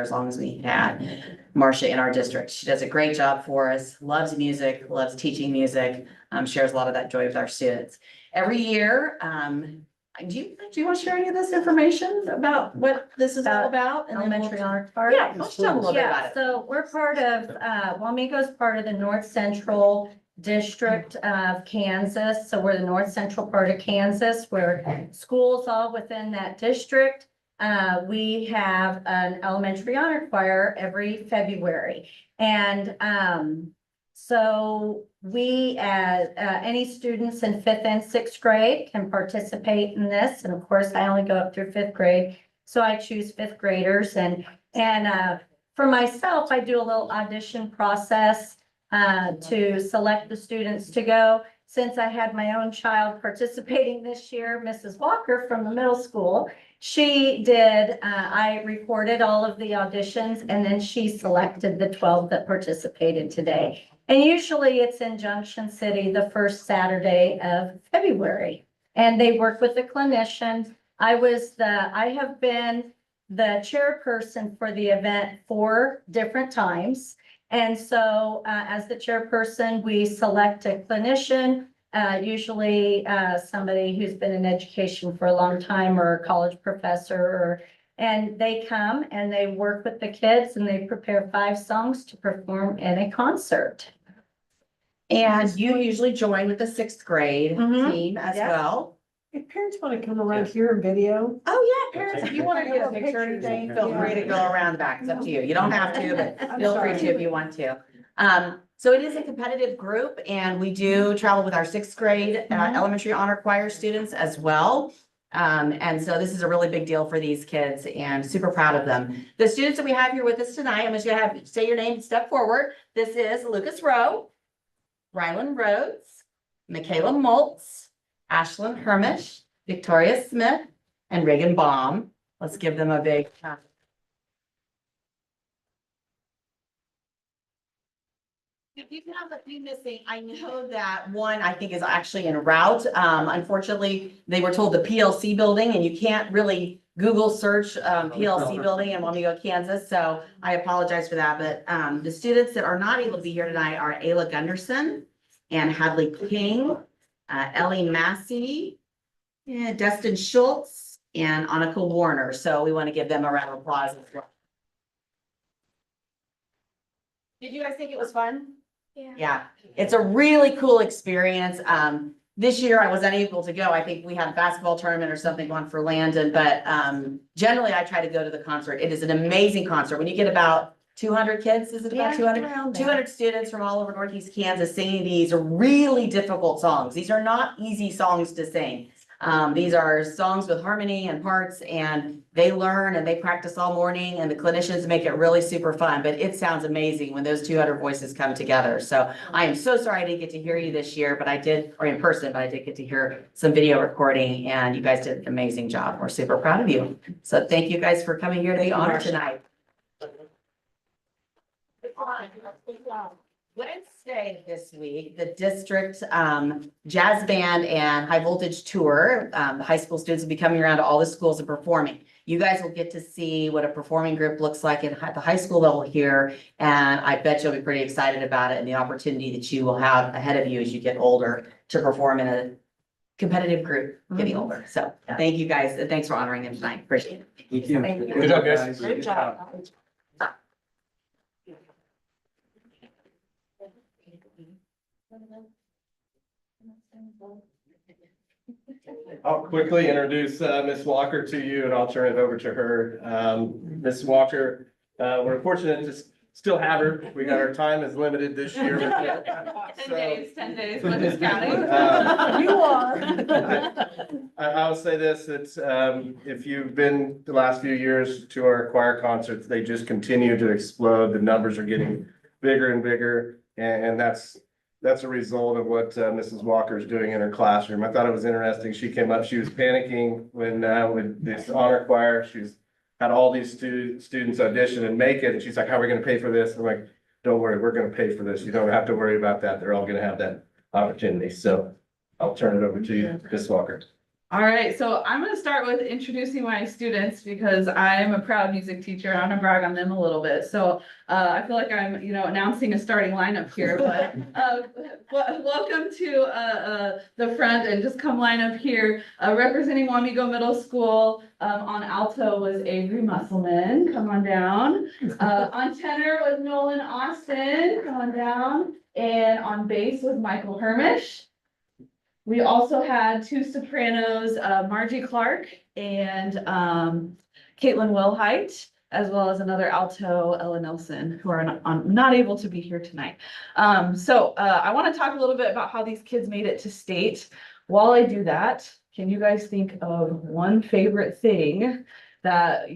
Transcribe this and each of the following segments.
as long as we had Marcia in our district. She does a great job for us, loves music, loves teaching music, shares a lot of that joy with our students. Every year, do you want to share any of this information about what this is all about? And Elementary honor part? Yeah, let's tell them a little bit about it. So we're part of, Wamego's part of the North Central District of Kansas. So we're the North Central part of Kansas, where schools all within that district. We have an elementary honor choir every February. And, so we, as any students in 5th and 6th grade can participate in this. And of course, I only go up through 5th grade. So I choose 5th graders and for myself, I do a little audition process to select the students to go. Since I had my own child participating this year, Mrs. Walker from the middle school, she did, I recorded all of the auditions and then she selected the 12 that participated today. And usually it's in Junction City, the first Saturday of February. And they work with the clinician. I have been the chairperson for the event 4 different times. And so as the chairperson, we select a clinician, usually somebody who's been in education for a long time or a college professor, and they come and they work with the kids and they prepare 5 songs to perform in a concert. And you usually join with the 6th grade Mhm. team as Yeah. well. If parents want to come around here and video. Oh, yeah, parents, if you want to get a Pictures. picture or anything, feel Yeah. free to go around the back. It's up to you. You don't have to, but I'm feel free sorry. to if you want to. So it is a competitive group and we do travel with our 6th grade elementary honor choir students as well. And so this is a really big deal for these kids and super proud of them. The students that we have here with us tonight, I'm just gonna have say your name and step forward. This is Lucas Rowe, Rylan Rhodes, Michaela Moltz, Ashlyn Hermish, Victoria Smith, and Reagan Baum. Let's give them a big If you have a few missing, I know that one I think is actually en route. Unfortunately, they were told the PLC building and you can't really Google search PLC building in Wamego, Kansas. So I apologize for that. But the students that are not able to be here tonight are Ayla Gunderson and Hadley King, Ellie Massey, Dustin Schultz, and Annika Warner. So we want to give them a round of applause as well. Did you guys think it was fun? Yeah, it's a really cool experience. This year I was unable to go. I think we had a basketball tournament or something going for Landon, but generally I try to go to the concert. It is an amazing concert. When you get about 200 kids, is it about 200? 200 students from all over Northeast Kansas singing these really difficult songs. These are not easy songs to sing. These are songs with harmony and parts, and they learn and they practice all morning, and the clinicians make it really super fun. But it sounds amazing when those 200 voices come together. So I am so sorry I didn't get to hear you this year, but I did, or in person, but I did get to hear some video recording, and you guys did an amazing job. We're super proud of you. So thank you guys for coming here to the honor tonight. Wednesday this week, the district jazz band and high voltage tour, the high school students will be coming around to all the schools and performing. You guys will get to see what a performing group looks like at the high school level here. And I bet you'll be pretty excited about it and the opportunity that you will have ahead of you as you get older to perform in a competitive group getting older. So thank you guys. And thanks for honoring them tonight. Appreciate it. Thank you. Thank you. Good job, guys. Good job. I'll quickly introduce Ms. Walker to you and I'll turn it over to her. Ms. Walker, we're fortunate to still have her. We got our time is limited this year. 10 days, what is counting? You are. I'll say this, it's, if you've been the last few years to our choir concerts, they just continue to explode. The numbers are getting bigger and bigger. And that's a result of what Mrs. Walker is doing in her classroom. I thought it was interesting. She came up, she was panicking when with this honor choir. She's had all these students audition and make it. And she's like, how are we gonna pay for this? I'm like, don't worry, we're gonna pay for this. You don't have to worry about that. They're all gonna have that opportunity. So I'll turn it over to you, Ms. Walker. All right, so I'm gonna start with introducing my students because I'm a proud music teacher. I'm gonna brag on them a little bit. So I feel like I'm, announcing a starting lineup here, but welcome to the front and just come line up here. Representing Wamego Middle School on alto was Avery Musselman. Come on down. On tenor was Nolan Austin. Come on down. And on bass was Michael Hermish. We also had two sopranos, Margie Clark and Caitlin Wilhite, as well as another alto, Ella Nelson, who are not able to be here tonight. I want to talk a little bit about how these kids made it to state. While I do that, can you guys think of one favorite thing that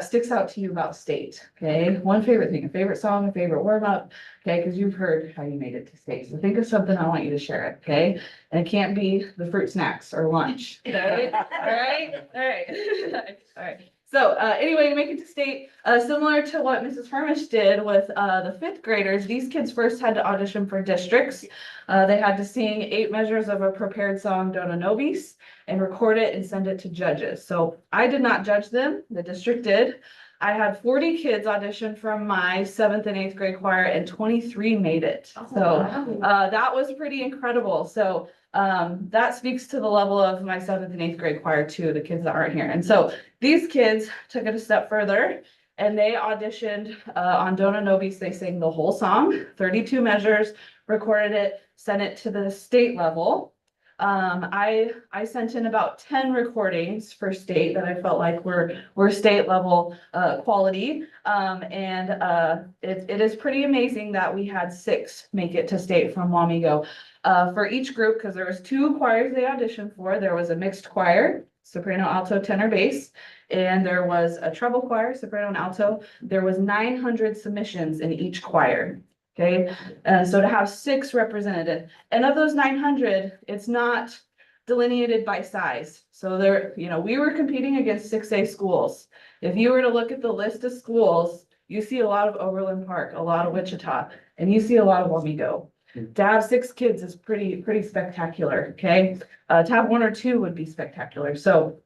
sticks out to you about state? Okay, one favorite thing, a favorite song, a favorite warm up. Okay, because you've heard how you made it to state. So think of something, I want you to share it. Okay, and it can't be the fruit snacks or lunch. Okay, all right, all right, all right. So anyway, to make it to state, similar to what Mrs. Hermish did with the fifth graders, these kids first had to audition for districts. They had to sing 8 measures of a prepared song, Dona Nobis, and record it and send it to judges. So I did not judge them, the district did. I had 40 kids audition from my 7th and 8th grade choir and 23 made it. So that was pretty incredible. So that speaks to the level of my 7th and 8th grade choir too, the kids that aren't here. And so these kids took it a step further and they auditioned on Dona Nobis. They sang the whole song, 32 measures, recorded it, sent it to the state level. I sent in about 10 recordings for state that I felt like were state level quality. It is pretty amazing that we had 6 make it to state from Wamego. For each group, because there was 2 choirs they auditioned for. There was a mixed choir, soprano, alto, tenor, bass, and there was a treble choir, soprano and alto. There was 900 submissions in each choir. Okay, so to have 6 represented, and of those 900, it's not delineated by size. So there, we were competing against 6A schools. If you were to look at the list of schools, you see a lot of Overland Park, a lot of Wichita, and you see a lot of Wamego. To have 6 kids is pretty spectacular. Okay, to have 1 or 2 would be spectacular. So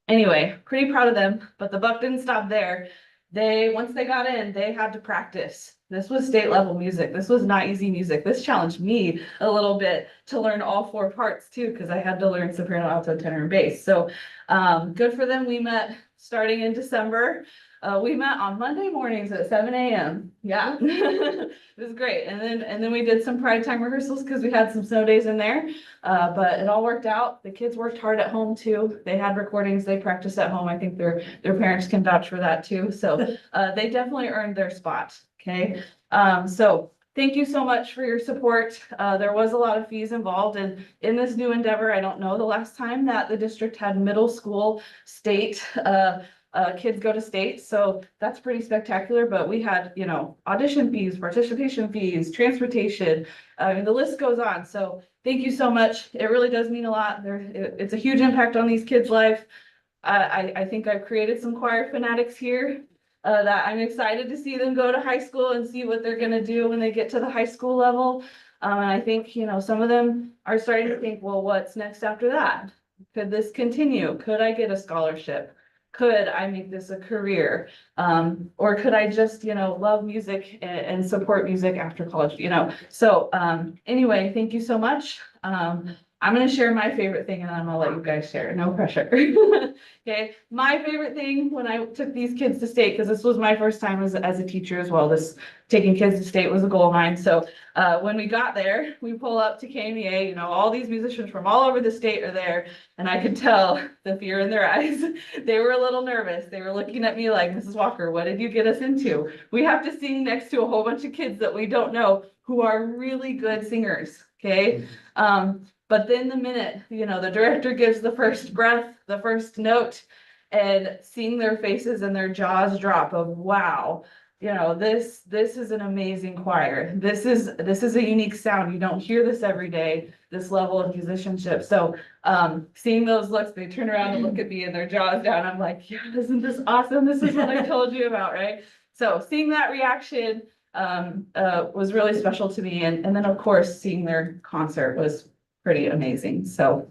anyway, pretty proud of them, but the buck didn't stop there. Once they got in, they had to practice. This was state level music. This was not easy music. This challenged me a little bit to learn all 4 parts too, because I had to learn soprano, alto, tenor, and bass. So good for them. We met starting in December. We met on Monday mornings at 7 a.m. Yeah, it was great. And then we did some pride time rehearsals because we had some snow days in there. But it all worked out. The kids worked hard at home too. They had recordings. They practiced at home. I think their parents can vouch for that too. So they definitely earned their spot. Okay. So thank you so much for your support. There was a lot of fees involved and in this new endeavor, I don't know the last time that the district had middle school state kids go to state. So that's pretty spectacular, but we had, audition fees, participation fees, transportation. I mean, the list goes on. So thank you so much. It really does mean a lot. It's a huge impact on these kids' life. I think I've created some choir fanatics here. That I'm excited to see them go to high school and see what they're going to do when they get to the high school level. And I think, some of them are starting to think, well, what's next after that? Could this continue? Could I get a scholarship? Could I make this a career? Or could I just, love music and support music after college, So anyway, thank you so much. I'm going to share my favorite thing and then I'm going to let you guys share. No pressure. Okay. My favorite thing when I took these kids to state, because this was my first time as a teacher as well, taking kids to state was a goal of mine. So when we got there, we pull up to KMEA, all these musicians from all over the state are there. And I could tell the fear in their eyes. They were a little nervous. They were looking at me like, Mrs. Walker, what did you get us into? We have to sing next to a whole bunch of kids that we don't know who are really good singers. Okay. But then the minute, the director gives the first breath, the first note, and seeing their faces and their jaws drop of, wow, this is an amazing choir. This is a unique sound. You don't hear this every day, this level of musicianship. So seeing those looks, they turn around and look at me and their jaws down. I'm like, yeah, isn't this awesome? This is what I told you about, right? So seeing that reaction was really special to me. And then of course, seeing their concert was pretty amazing. So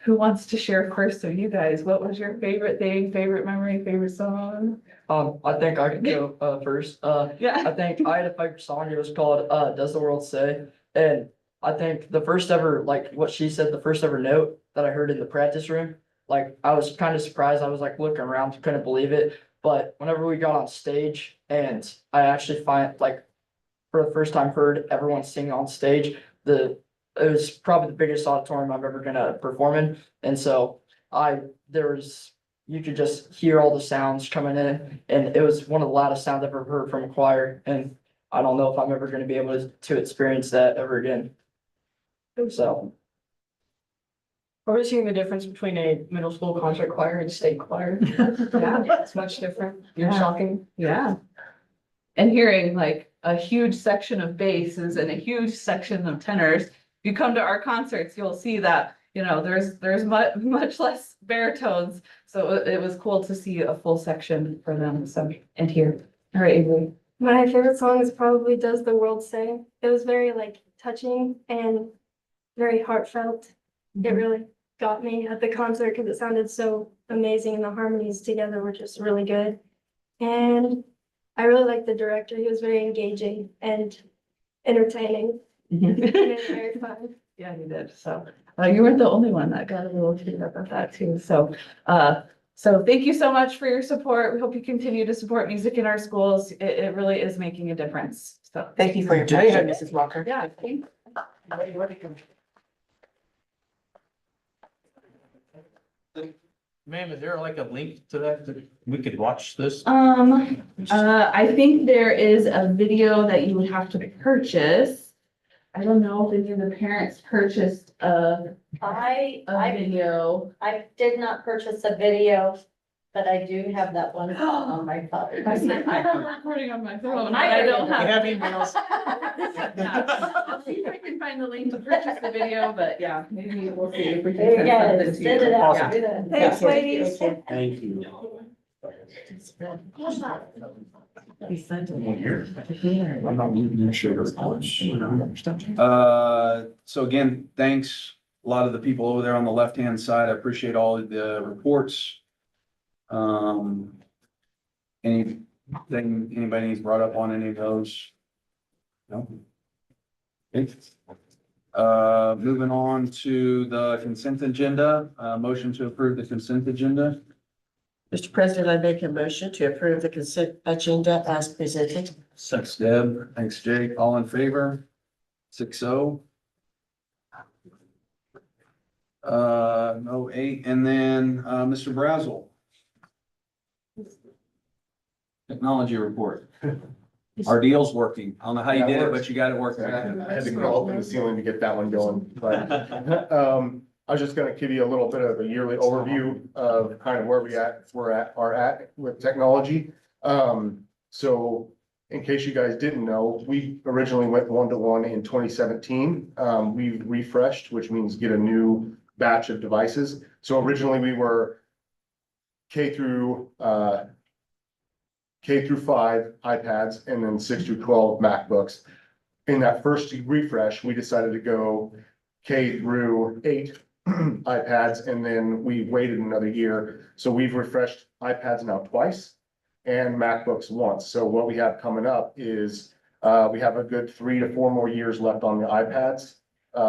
who wants to share first of you guys? What was your favorite thing, favorite memory, favorite song? I think I could go first. Yeah. I think I had a favorite song. It was called Does the World Say? And I think the first ever, like what she said, the first ever note that I heard in the practice room, like I was kind of surprised. I was like looking around, couldn't believe it. But whenever we got on stage and I actually for the first time heard everyone sing on stage, it was probably the biggest auditorium I've ever gonna perform in. And so you could just hear all the sounds coming in, and it was one of the loudest sounds I've ever heard from a choir. And I don't know if I'm ever gonna be able to experience that ever again. So, Or seeing the difference between a middle school concert choir and state choir. Yeah. It's much different. You're Yeah. shocking. Yeah. And hearing like a huge section of basses and a huge section of tenors. If you come to our concerts, you'll see that, there's much less baritones. So it was cool to see a full section for them, so, and hear. All right, Avery. My favorite song is probably Does the World Say? It was very like touching and very heartfelt. It really got me at the concert because it sounded so amazing and the harmonies together were just really good. And I really liked the director. He was very engaging and entertaining. And very fun. Yeah, you did. So, you weren't the only one that got a little teared up at that too. So thank you so much for your support. We hope you continue to support music in our schools. It really is making a difference. So, Thank you for your time, Mrs. Walker. yeah, thank Ma'am, is there like a link to that we could watch this? I think there is a video that you would have to purchase. I don't know if any of the parents purchased a video. I did not purchase a video, but I do have that one on my phone. I'm recording on my phone. I I don't have. emails. Yeah. I'll see if I can find the link to purchase the video, but yeah, maybe we'll see if we can. There you send go, something to send it you. out. Yeah. Thanks, Yeah. ladies. Thank you. I'm not even sure. So again, thanks a lot of the people over there on the left-hand side. I appreciate all of the reports. Anything anybody needs brought up on any of those? No? Okay. Moving on to the consent agenda, motion to approve the consent agenda. Mr. President, I make a motion to approve the consent agenda as presented. Thanks, Deb. Thanks, Jake. All in favor? 6-0. No 8, and then, Mr. Brazel. Technology report. Our deal's working. I don't know how you did it, but you got it working. I had to crawl up in the ceiling to get that one going, but, I was just gonna give you a little bit of a yearly overview of kind of where are at with technology. So in case you guys didn't know, we originally went 1-to-1 in 2017. We refreshed, which means get a new batch of devices. So originally we were K through 5 iPads and then 6 through 12 MacBooks. In that first refresh, we decided to go K through 8 iPads, and then we waited another year. So we've refreshed iPads now twice and MacBooks once. So what we have coming up is we have a good 3 to 4 more years left on the iPads,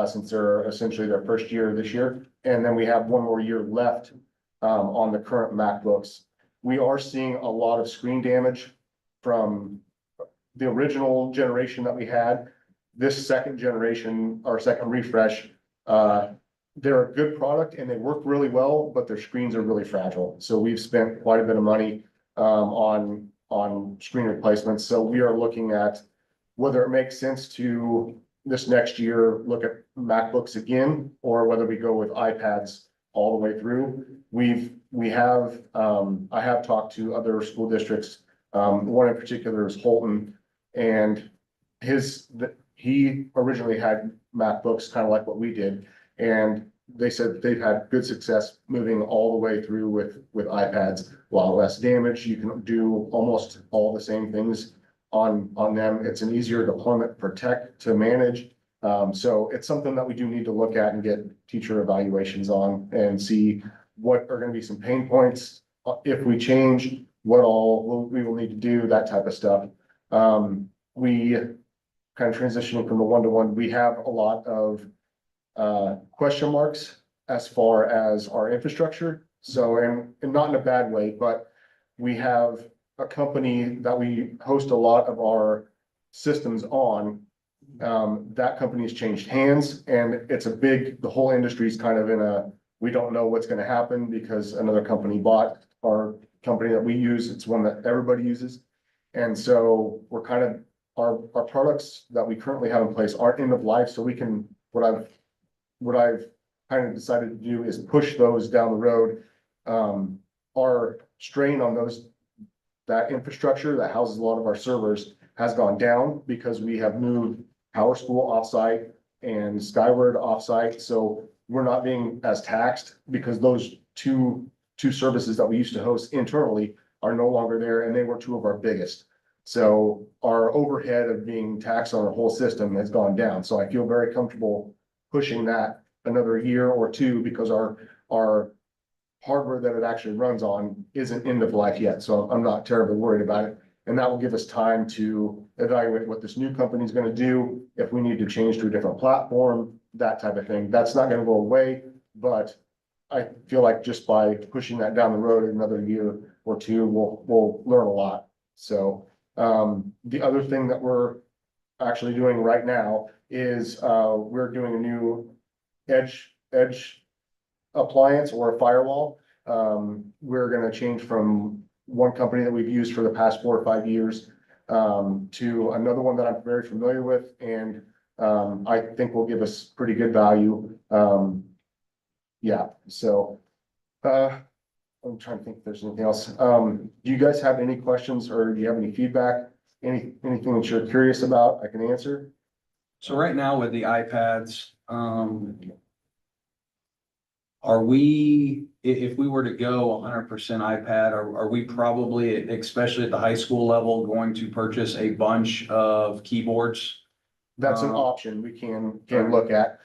since they're essentially their first year this year. And then we have 1 more year left on the current MacBooks. We are seeing a lot of screen damage from the original generation that we had. This second generation, or second refresh, they're a good product and they work really well, but their screens are really fragile. So we've spent quite a bit of money on screen replacements. So we are looking at whether it makes sense to this next year, look at MacBooks again, or whether we go with iPads all the way through. I have talked to other school districts. One in particular is Holton, and he originally had MacBooks, kind of like what we did. And they said they've had good success moving all the way through with iPads. While less damage, you can do almost all the same things on them. It's an easier deployment for tech to manage. So it's something that we do need to look at and get teacher evaluations on and see what are gonna be some pain points. If we change, what all we will need to do, that type of stuff. We kind of transitioning from the one-to-one, we have a lot of question marks as far as our infrastructure. So, and not in a bad way, but we have a company that we host a lot of our systems on. That company has changed hands and it's a big, the whole industry is kind of in a, we don't know what's gonna happen because another company bought our company that we use. It's one that everybody uses. And so we're kind of, our products that we currently have in place aren't end of life, so we can, what I've kind of decided to do is push those down the road. Our strain on that infrastructure that houses a lot of our servers has gone down because we have moved PowerSchool offsite and Skyward offsite, so we're not being as taxed because those two services that we used to host internally are no longer there, and they were two of our biggest. So our overhead of being taxed on our whole system has gone down, so I feel very comfortable pushing that another year or two because our hardware that it actually runs on isn't end of life yet, so I'm not terribly worried about it. And that will give us time to evaluate what this new company is gonna do, if we need to change to a different platform, that type of thing. That's not gonna go away, but I feel like just by pushing that down the road another year or two, we'll learn a lot. So, the other thing that we're actually doing right now is, we're doing a new edge appliance or a firewall. We're gonna change from one company that we've used for the past 4 or 5 years, to another one that I'm very familiar with, and, I think will give us pretty good value. Yeah, so, I'm trying to think if there's anything else. Do you guys have any questions or do you have any feedback? Anything that you're curious about, I can answer? So right now with the iPads, are we, if we were to go 100% iPad, are we probably, especially at the high school level, going to purchase a bunch of keyboards? That's an option we can look at.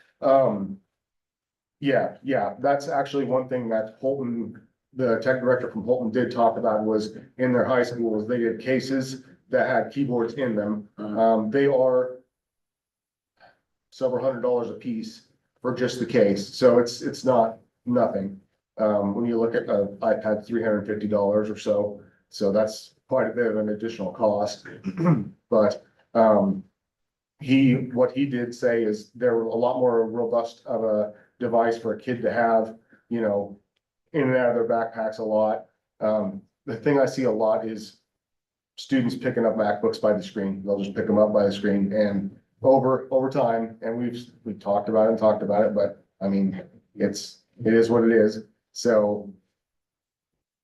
Yeah, that's actually one thing that Holton, the tech director from Holton did talk about, was in their high schools, they did cases that had keyboards in them. They are several $100s a piece for just the case, so it's not nothing. When you look at an iPad, $350 or so that's quite a bit of an additional cost. But, what he did say is they're a lot more robust of a device for a kid to have, you know, in and out of their backpacks a lot. The thing I see a lot is students picking up MacBooks by the screen. They'll just pick them up by the screen, and over time, and we've talked about it, but I mean, it is what it is. So,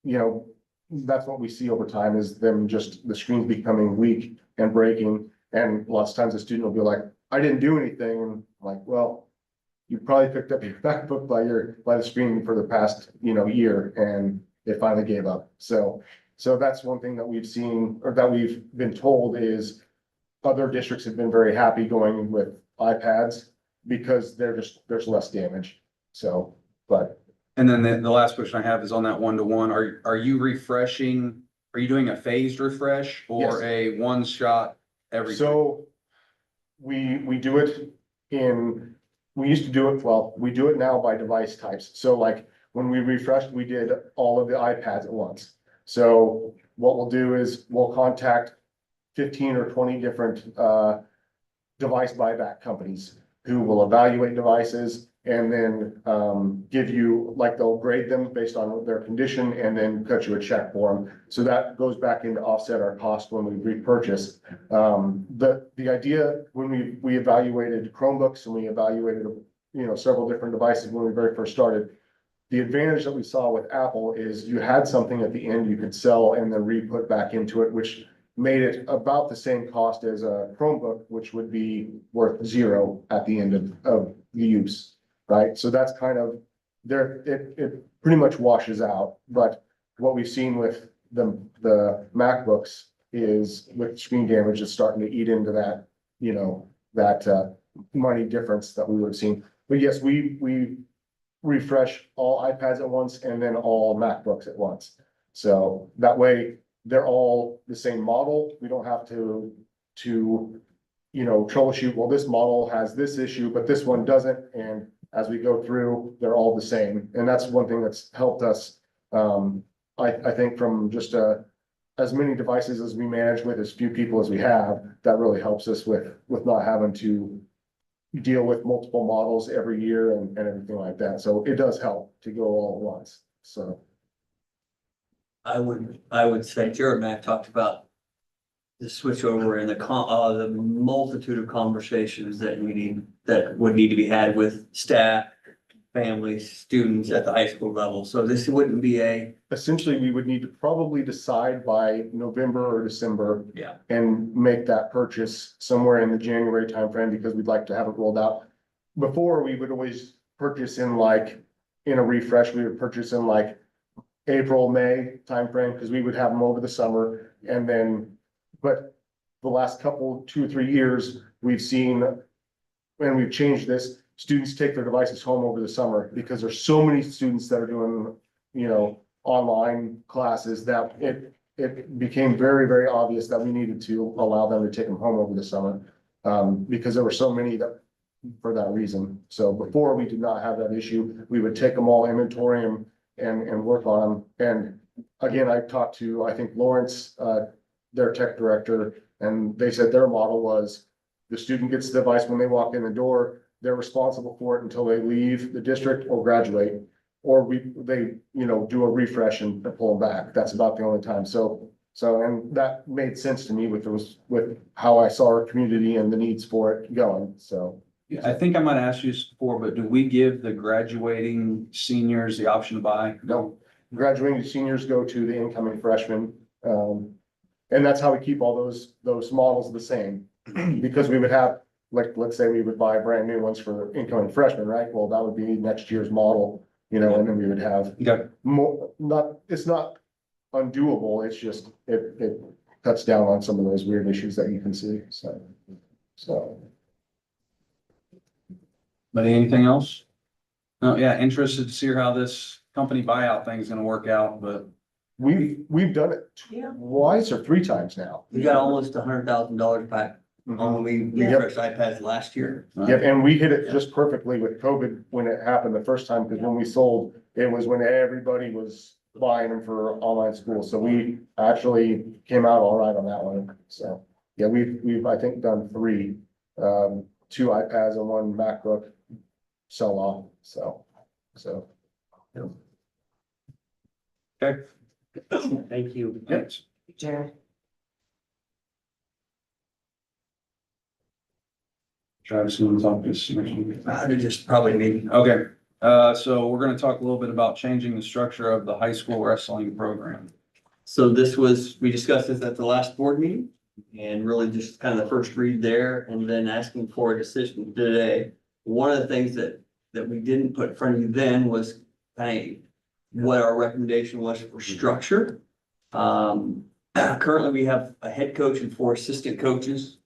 you know, that's what we see over time, is them just the screens becoming weak and breaking. And lots of times the student will be like, I didn't do anything. And I'm like, well, you probably picked up your MacBook by the screen for the past, year, and it finally gave up. So that's one thing that we've seen, or that we've been told, is other districts have been very happy going with iPads because there's less damage. So, but. And then the last question I have is on that one-to-one. Are you refreshing? Are you doing a phased refresh or Yes. a one shot every? So we do it we used to do it, well, we do it now by device types. So like when we refreshed, we did all of the iPads at once. So what we'll do is we'll contact 15 or 20 different device buyback companies who will evaluate devices and then give you, like, they'll grade them based on their condition and then cut you a check for them. So that goes back in to offset our cost when we repurchase. The idea when we evaluated Chromebooks and we evaluated, several different devices when we very first started, the advantage that we saw with Apple is you had something at the end you could sell and then re-put back into it, which made it about the same cost as a Chromebook, which would be worth zero at the end of the use. Right, so that's kind of there, it pretty much washes out, but what we've seen with the MacBooks is with screen damage, it's starting to eat into that, money difference that we would have seen. But yes, we refresh all iPads at once and then all MacBooks at once. So that way, they're all the same model. We don't have to, troubleshoot, well, this model has this issue, but this one doesn't. And as we go through, they're all the same. And that's one thing that's helped us. I think from just as many devices as we manage with as few people as we have, that really helps us with not having to deal with multiple models every year and everything like that. So it does help to go all at once. So. I would say Jared and I have talked about the switch over and the multitude of conversations that would need to be had with staff, families, students at the high school level. So this wouldn't be Essentially, we would need to probably decide by November or December. Yeah. And make that purchase somewhere in the January timeframe because we'd like to have it rolled out. Before, we would always purchase in a refresh, we would purchase in April, May timeframe, because we would have them over the summer. And then, but the last couple, 2 or 3 years, we've seen, when we've changed this, students take their devices home over the summer because there's so many students that are doing, online classes that it became very, very obvious that we needed to allow them to take them home over the summer. Because there were so many for that reason. So before we did not have that issue, we would take them all, inventory them and work on them. And again, I talked to, I think Lawrence, their tech director, and they said their model was the student gets the device when they walk in the door, they're responsible for it until they leave the district or graduate. Or they do a refresh and pull them back. That's about the only time. So, and that made sense to me with how I saw our community and the needs for it going, so. Yeah, I think I might ask you this before, but do we give the graduating seniors the option to buy? No, graduating seniors go to the incoming freshmen. And that's how we keep all those models the same. Because we would have, let's say we would buy brand new ones for incoming freshmen, right? Well, that would be next year's model, and then we would have more, it's not undoable. It's just, it cuts down on some of those weird issues that you can see, so. But anything else? No, yeah, interested to see how this company buyout thing is gonna work out, but. We've done it twice or 3 times now. we got almost $100,000 back when we refreshed iPads last year. Yep, and we hit it just perfectly with COVID when it happened the first time, because when we sold, it was when everybody was buying them for online school. So we actually came out all right on that one. So, yeah, we've, I think, done 3, 2 iPads and 1 MacBook sell off, so. Okay. Thank you. Yes. Jared. Travis, you want to talk this? Just probably me. Okay, so we're gonna talk a little bit about changing the structure of the high school wrestling program. So we discussed this at the last board meeting and really just kind of the first read there and then asking for a decision today. One of the things that we didn't put in front of you then was kind of what our recommendation was for structure. Currently we have a head coach and 4 assistant coaches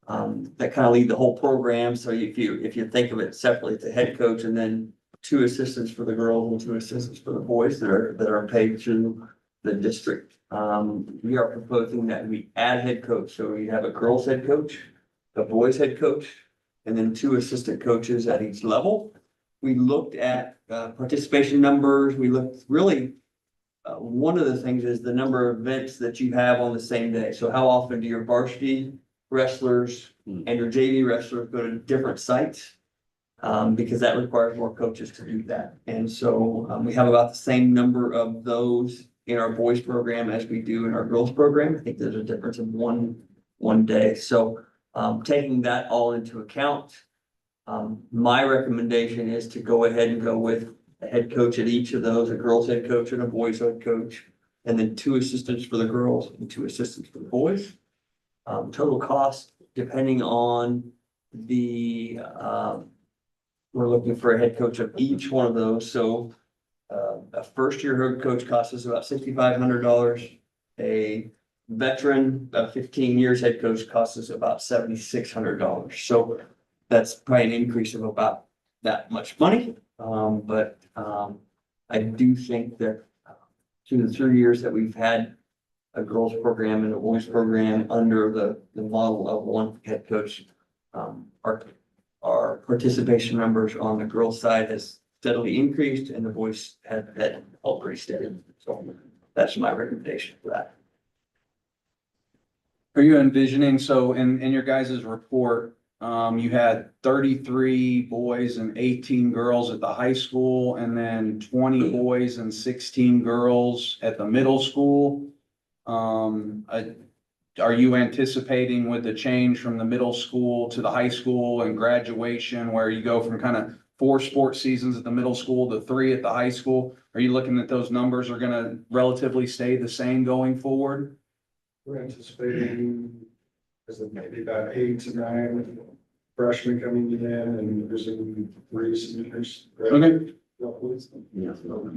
that kind of lead the whole program. So if you think of it separately, it's a head coach and then 2 assistants for the girls and 2 assistants for the boys that are paid through the district. We are proposing that we add head coach. So we have a girls head coach, a boys head coach, and then 2 assistant coaches at each level. We looked at participation numbers. We looked really, one of the things is the number of events that you have on the same day. So how often do your varsity wrestlers and your JV wrestlers go to different sites? Because that requires more coaches to do that. And so we have about the same number of those in our boys program as we do in our girls program. I think there's a difference of one day. So taking that all into account, my recommendation is to go ahead and go with a head coach at each of those, a girls head coach and a boys head coach, and then 2 assistants for the girls and 2 assistants for the boys. Total cost, depending on we're looking for a head coach of each one of those. So a first year head coach costs us about $6,500. A veteran of 15 years head coach costs us about $7,600. So that's probably an increase of about that much money. I do think that through the 3 years that we've had a girls program and a boys program under the model of one head coach, our participation numbers on the girls side has steadily increased and the boys have held pretty steady. So that's my recommendation for that. Are you envisioning, so in your guys' report, you had 33 boys and 18 girls at the high school and then 20 boys and 16 girls at the middle school. Are you anticipating with the change from the middle school to the high school and graduation where you go from kind of 4 sports seasons at the middle school to 3 at the high school? Are you looking at those numbers are gonna relatively stay the same going forward? We're anticipating, is it maybe about 8 to 9 freshmen coming in and there's 3 seniors. Okay.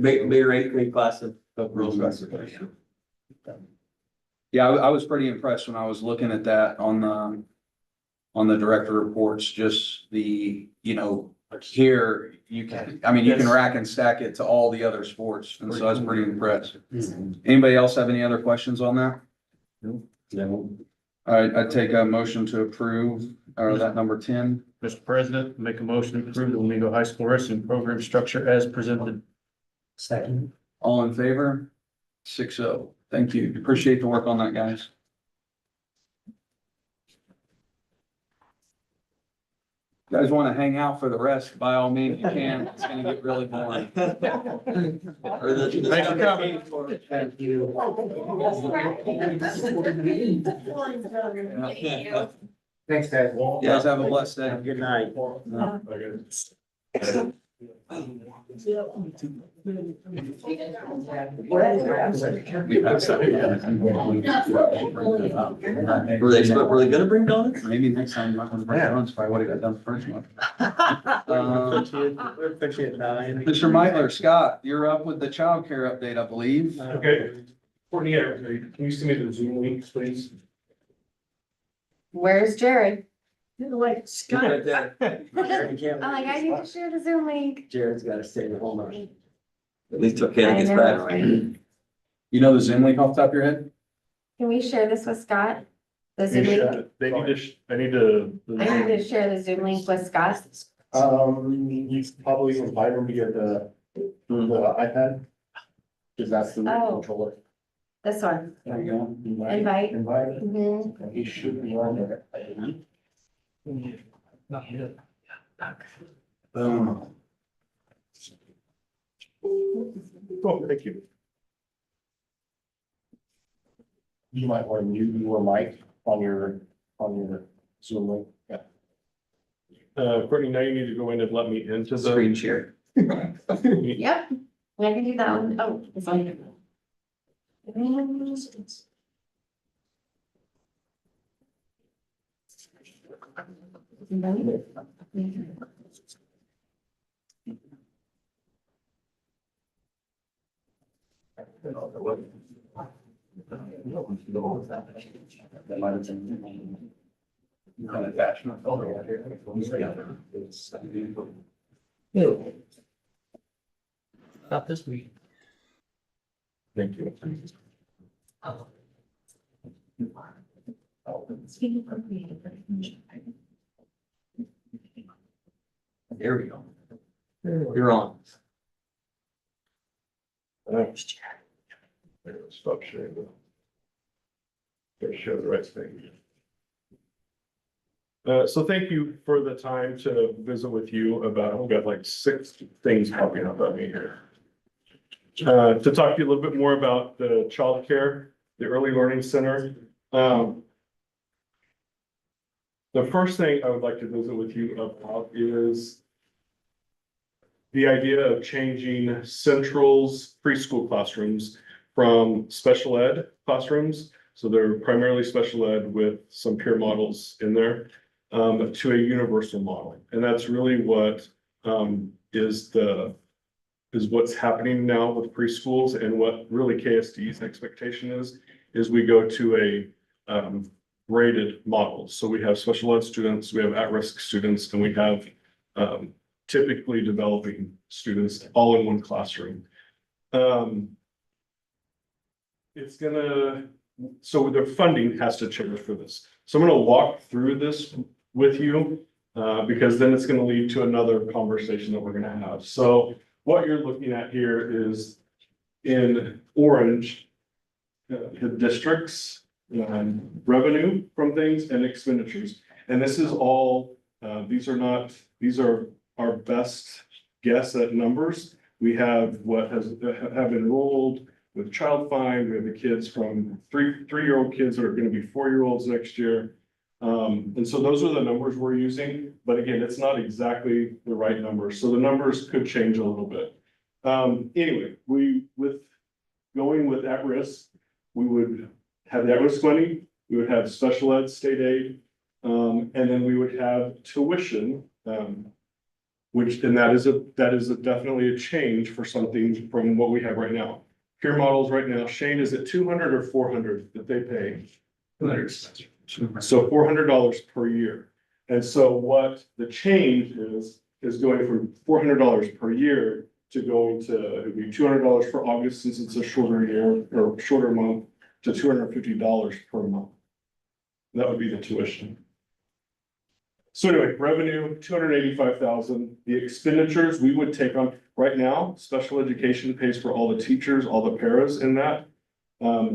Bigger 8th grade class of girls basketball. Yeah, I was pretty impressed when I was looking at that on the director reports, just the, here, you can, I mean, you can rack and stack it to all the other sports, and so I was pretty impressed. Anybody else have any other questions on that? No. All right, I'd take a motion to approve, or that number 10. Mr. President, make a motion to approve the Wamego High School wrestling program structure as presented. Second. All in favor? 6-0. Thank you. Appreciate the work on that, guys. You guys want to hang out for the rest, by all means, you can. It's gonna get really boring. Thanks for coming. Thank you. Thanks, guys. You guys have a blessed day. Good night. Were they gonna bring donuts? Maybe next time, I'm gonna bring donuts, probably would have got done first one. Mr. Meitler, Scott, you're up with the childcare update, I believe. Okay. Courtney, can you send me the Zoom links, please? Where's Jared? Right there. I'm like, I need to share the Zoom link. Jared's gotta stay at home. At least till Kayla gets back. You know the Zoom link off the top of your head? Can we share this with Scott? The Zoom link? They need to, I need to. I need to share the Zoom link with Scott. You probably invite him to get the iPad. Cause that's the Oh. controller. This one. There you go. Invite. Invite, Mhm. and he should be on there. Not yet. Boom. Cool, thank you. You might want to mute your mic on your Zoom link. Yeah. Courtney, now you need to go in and let me into the. Screen share. Yep, I can do that one. Oh, it's on. Not this week. Thank you. There we go. You're on. Stop sharing. Show the right thing. So thank you for the time to visit with you about, I've got like 6 things popping up on me here. To talk to you a little bit more about the childcare, the early learning center. The first thing I would like to visit with you about is the idea of changing Central's preschool classrooms from special ed classrooms. So they're primarily special ed with some peer models in there, to a universal model. And that's really what is what's happening now with preschools, and what really KSD's expectation is we go to a graded models. So we have special ed students, we have at-risk students, and we have typically developing students all in one classroom. It's gonna, so the funding has to change for this. So I'm gonna walk through this with you, because then it's gonna lead to another conversation that we're gonna have. So what you're looking at here is in orange, the district's revenue from things and expenditures. And this is all, these are our best guess at numbers. We have what have enrolled with Child Find. We have the kids from three-year-old kids that are gonna be 4-year-olds next year. And so those are the numbers we're using, but again, it's not exactly the right numbers. So the numbers could change a little bit. Anyway, with going with at-risk, we would have the at-risk money, we would have special ed, state aid, and then we would have tuition, which, and that is definitely a change for something from what we have right now. Peer models right now, Shane, is it 200 or 400 that they pay? So $400 per year. And so what the change is going from $400 per year to going to, it'd be $200 for August, since it's a shorter year or shorter month, to $250 per month. That would be the tuition. So anyway, revenue, 285,000. The expenditures we would take on right now, special education pays for all the teachers, all the paras in that.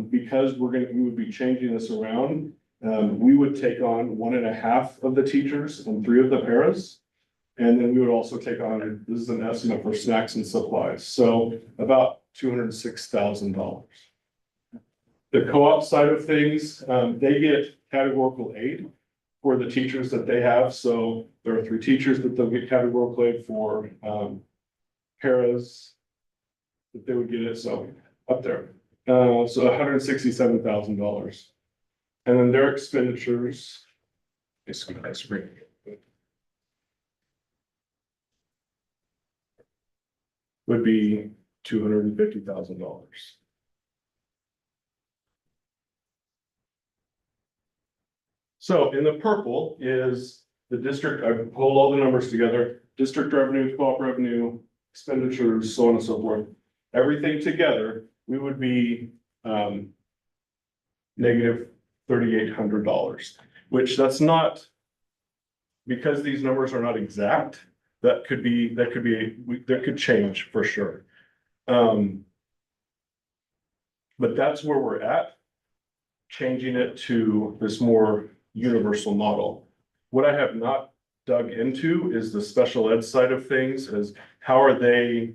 Because we would be changing this around. We would take on 1.5 of the teachers and 3 of the paras. And then we would also take on, this is an estimate for snacks and supplies, so about $206,000. The co-op side of things, they get categorical aid for the teachers that they have. So there are 3 teachers that they'll get categorical aid for, paras that they would get it, so up there. So $167,000. And then their expenditures, basically nice spring. Would be $250,000. So in the purple is the district, I pulled all the numbers together, district revenue, co-op revenue, expenditures, so on and so forth. Everything together, we would be negative $3,800, which that's not, because these numbers are not exact, that could change for sure. But that's where we're at, changing it to this more universal model. What I have not dug into is the special ed side of things, is are they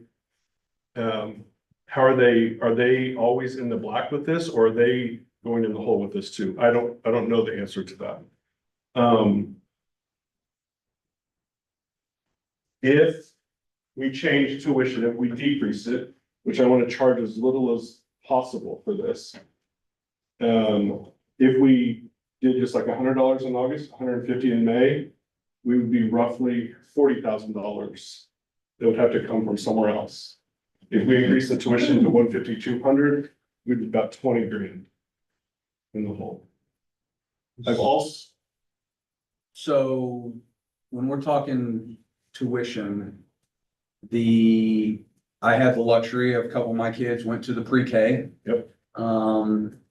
always in the black with this, or are they going in the hole with this too? I don't know the answer to that. If we change tuition, if we decrease it, which I want to charge as little as possible for this. If we did just like $100 in August, $150 in May, we would be roughly $40,000. That would have to come from somewhere else. If we increase the tuition to 150, 200, we'd be about 20 grand in the hole. I've also. So when we're talking tuition, I had the luxury of a couple of my kids went to the pre-K. Yep.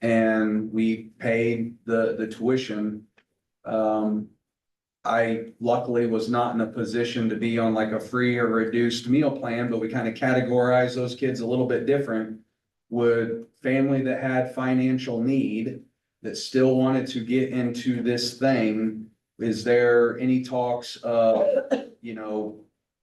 And we paid the tuition. I luckily was not in a position to be on like a free or reduced meal plan, but we kind of categorized those kids a little bit different. Would family that had financial need that still wanted to get into this thing, is there any talks of,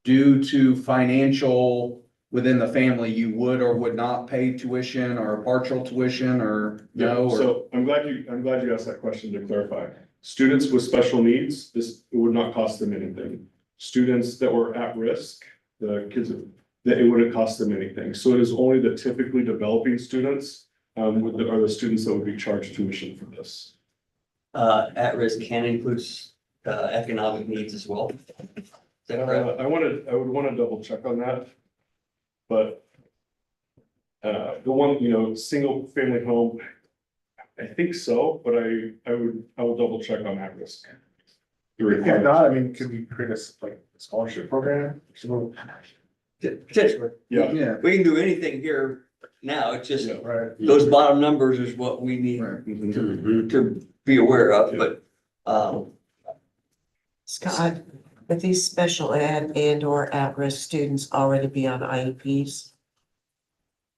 due to financial within the family, you would or would not pay tuition or partial tuition or no? So I'm glad you asked that question to clarify. Students with special needs, it would not cost them anything. Students that were at risk, the kids that it wouldn't cost them anything. So it is only the typically developing students are the students that would be charged tuition for this. At risk can include economic needs as well. Is that correct? I would want to double check on that. But the one, single family home, I think so, but I will double check on that risk. If not, I mean, could we create a scholarship program? Potentially, Yeah, Yeah. we can do anything here now, it's just, yeah. Right. those bottom numbers is what we need to be aware of, but, Scott, with these special ed and or at-risk students already be on IEPs?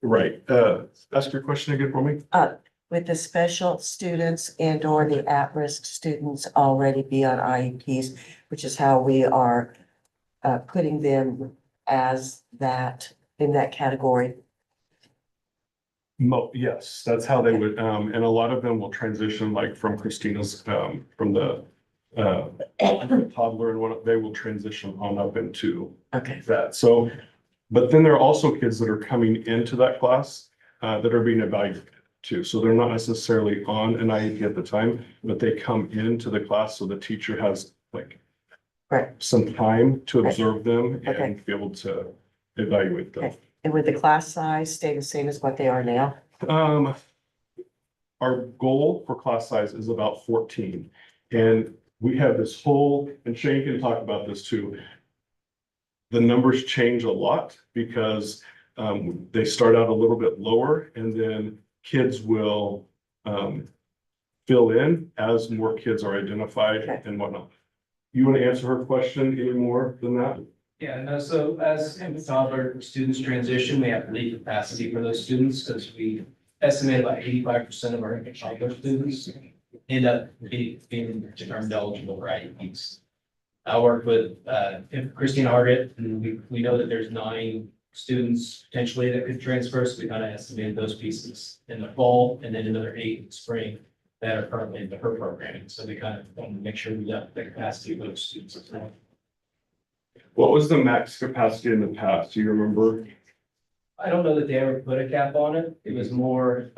Right, ask your question again for me? With the special students and or the at-risk students already be on IEPs, which is how we are putting them as that, in that category. Yes, that's how they would, and a lot of them will transition like from Christina's, from the toddler and what, they will transition on up into Okay. that. So, but then there are also kids that are coming into that class that are being evaluated too. So they're not necessarily on an IEP at the time, but they come into the class so the teacher has like Right. some time to Right. observe them Okay. and be able to evaluate them. Okay. And would the class size stay the same as what they are now? Our goal for class size is about 14. And we have this whole, and Shane can talk about this too. The numbers change a lot because they start out a little bit lower and then kids will fill in as more kids are identified and whatnot. You want to answer her question any more than that? Yeah, no, so as infant toddler students transition, we have lead capacity for those students because we estimate about 85% of our infant toddler students end up being determined eligible for IEPs. I work with Christina Hargett, and we know that there's 9 students potentially that could transfer, so we kind of estimated those pieces in the fall and then another 8 in the spring that are currently in her programming. So we kind of want to make sure we got the capacity of those students as well. What was the max capacity in the past? Do you remember? I don't know that they ever put a cap on it. It was more,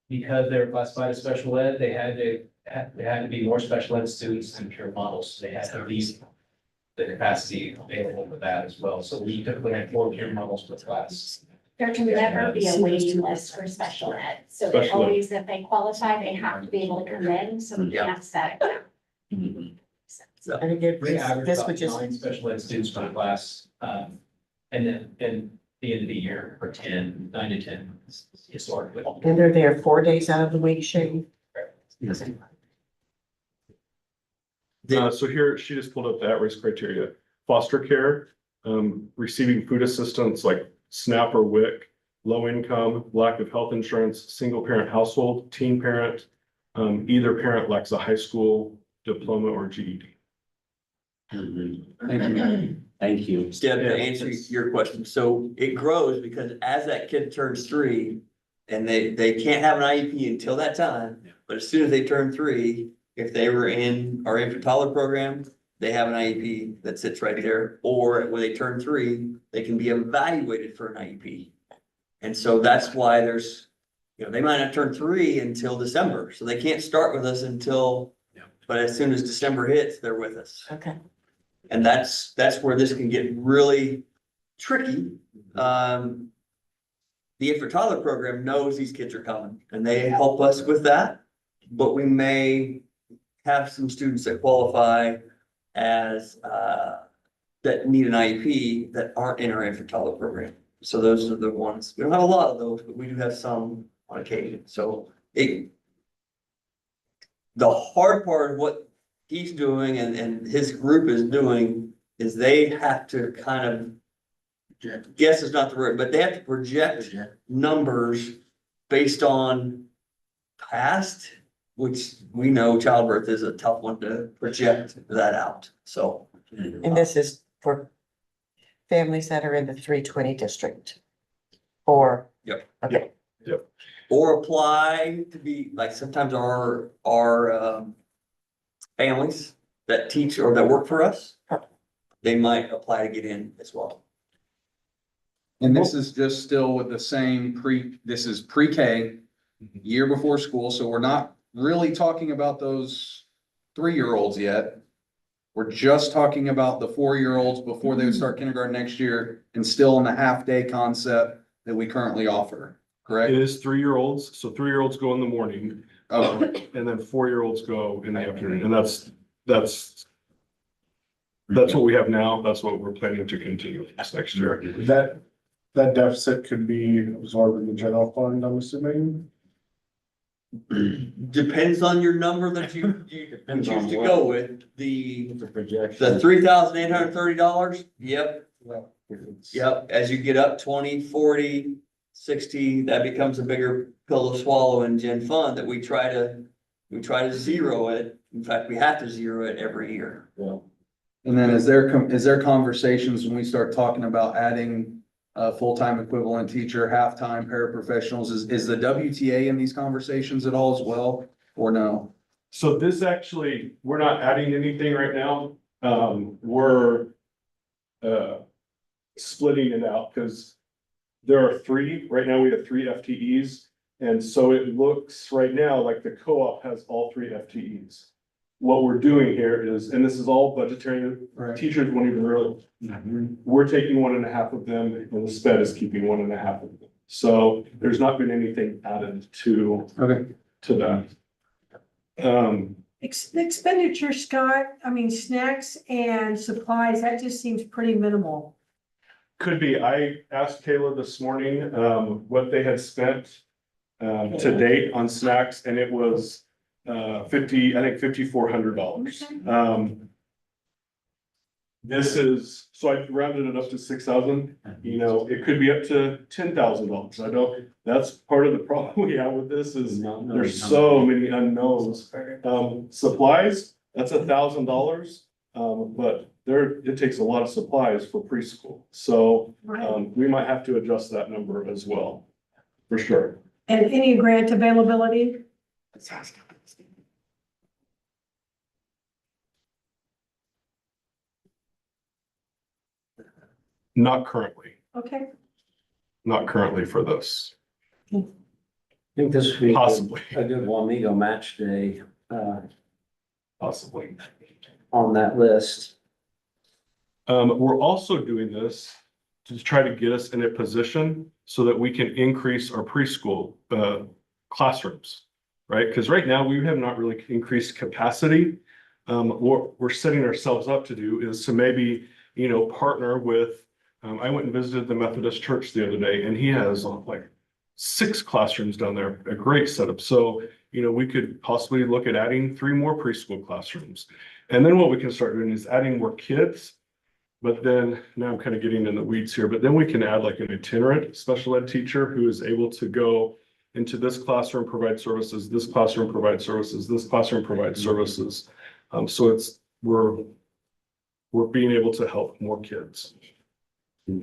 because they were classified as special ed, they had to be more special ed students than pure models. They had to leave the capacity available for that as well. So we typically had 4 pure models per class. There can never be a waiting list for special ed. So they Special ed. always, if they qualify, they have to be able to come in, so we can't set it. And again, We average this about would just, 9 special ed students per class. And then, the end of the year for 9 to 10 historically. and they're there 4 days out of the week, Shane? So here, she just pulled up the at-risk criteria. Foster care, receiving food assistance like SNAP or WIC, low income, lack of health insurance, single parent household, teen parent, either parent lacks a high school diploma or GED. Thank you. thank you. Deb, Yeah. to answer your question, so it grows because as that kid turns 3, and they can't have an IEP until that time, but as soon as they turn 3, if they were in our infant toddler program, they have an IEP that sits right there, or when they turn 3, they can be evaluated for an IEP. And so that's why there's, they might not turn 3 until December, so they can't start with us until, but as soon as December hits, they're with us. Okay. And that's where this can get really tricky. The infant toddler program knows these kids are coming and they help us with that. But we may have some students that qualify as, that need an IEP that aren't in our infant toddler program. So those are the ones, we don't have a lot of those, but we do have some on occasion. So the hard part of what he's doing and his group is doing is they have to kind of, guess is not the word, but they have to project numbers based on past, which we know childbirth is a tough one to project that out, so. And this is for families that are in the 320 district? Or? Yep. Okay. Or apply to be, like sometimes our families that teach or that work for us, they might apply to get in as well. And this is just still with the same this is pre-K, year before school, so we're not really talking about those 3-year-olds yet. We're just talking about the 4-year-olds before they would start kindergarten next year and still in the half-day concept that we currently offer. correct? It is 3-year-olds, so 3-year-olds go in the morning, Oh, and then 4-year-olds go in the afternoon, and that's what we have now, that's what we're planning to continue this next year. That deficit could be absorbed in the general fund, I'm assuming. Depends on your number that you Depends choose on to what- go with, the projection. $3,830, yep. Yep, as you get up 20, 40, 60, that becomes a bigger pill to swallow in gen fund that we try to zero it. In fact, we have to zero it every year. and then is there conversations when we start talking about adding a full-time equivalent teacher, half-time paraprofessionals, is the WTA in these conversations at all as well, or no? So this actually, we're not adding anything right now, we're splitting it out, because there are 3, right now we have 3 FTEs. And so it looks right now like the co-op has all 3 FTEs. What we're doing here is, and this is all budgetary, Right. teachers won't even really, we're taking 1.5 of them, and the SPED is keeping 1.5 of them. So there's not been anything added to Okay. that. Expenditure, Scott, I mean, snacks and supplies, that just seems pretty minimal. Could be, I asked Kayla this morning, what they had spent to date on snacks, and it was $5,400. This is, so I rounded it up to 6,000, you know, it could be up to $10,000. I don't, that's part of the problem we have with this is there's so many unknowns. Supplies, that's $1,000, but it takes a lot of supplies for preschool. So, we might have to adjust that number as well, for sure. And any grant availability? Not currently, Okay. not currently for this, I think this would be possibly, a good Wamego match day, possibly. on that list. We're also doing this to try to get us in a position so that we can increase our preschool classrooms, right? Because right now we have not really increased capacity. What we're setting ourselves up to do is to maybe, you know, partner with, I went and visited the Methodist Church the other day, and he has like 6 classrooms down there, a great setup. So, you know, we could possibly look at adding 3 more preschool classrooms. And then what we can start doing is adding more kids. But then, now I'm kind of getting in the weeds here, but then we can add like an itinerant special ed teacher who is able to go into this classroom, provide services, this classroom, provide services, this classroom, provide services. So we're being able to help more kids.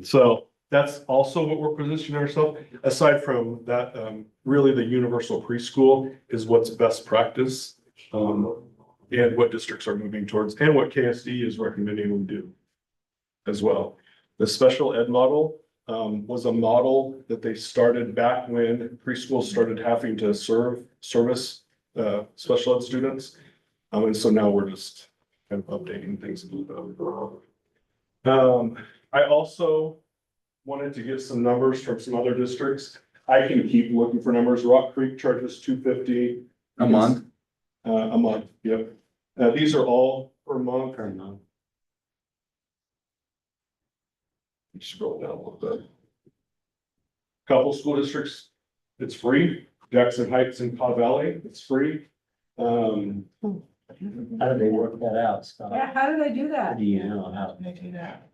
So that's also what we're positioning ourselves. Aside from that, really the universal preschool is what's best practice. And what districts are moving towards and what KSD is recommending we do as well. The special ed model was a model that they started back when preschools started having to service special ed students. And so now we're just kind of updating things a little bit. I also wanted to get some numbers from some other districts. I can keep looking for numbers. Rock Creek charges $250 A month? a month, yep. These are all per month. Scroll down a little bit. Couple school districts, it's free. Jackson Heights and Caw Valley, it's free. How do they work that out, Scott? Yeah, how do they do that? Do you know how they do that?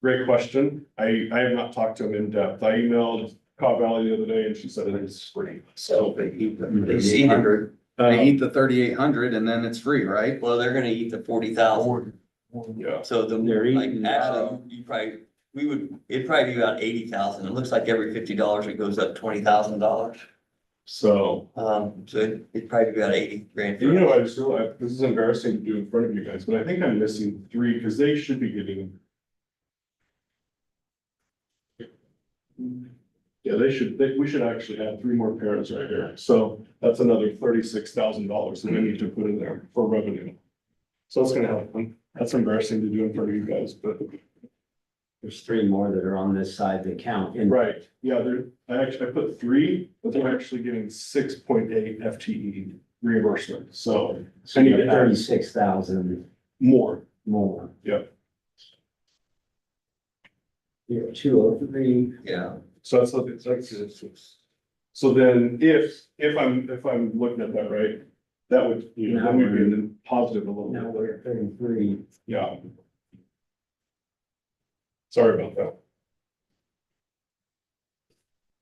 Great question. I have not talked to them in depth. I emailed Caw Valley the other day and she said it's free. So they eat the 3,800. They eat the 3,800 and then it's free, right? Well, they're gonna eat the 40,000. Yeah. So They're like, eating actually, it'd probably be about 80,000. It looks like every $50 it goes up $20,000. So, So it'd probably be about 80 grand. you know, I just realized, this is embarrassing to do in front of you guys, but I think I'm missing 3 because they should be getting. Yeah, we should actually add 3 more parents right here. So that's another $36,000 that we need to put in there for revenue. So it's gonna help them. That's embarrassing to do in front of you guys, but There's three more that are on this side that count. And Right, yeah, I put 3, but they're actually getting 6.8 FTE reimbursement, so. so you have 36,000 More, more. Yep. You have 203. Yeah. so so then if I'm looking at that right, that would, then we'd be in the positive a little Now bit, we're at 33. yeah. Sorry about that.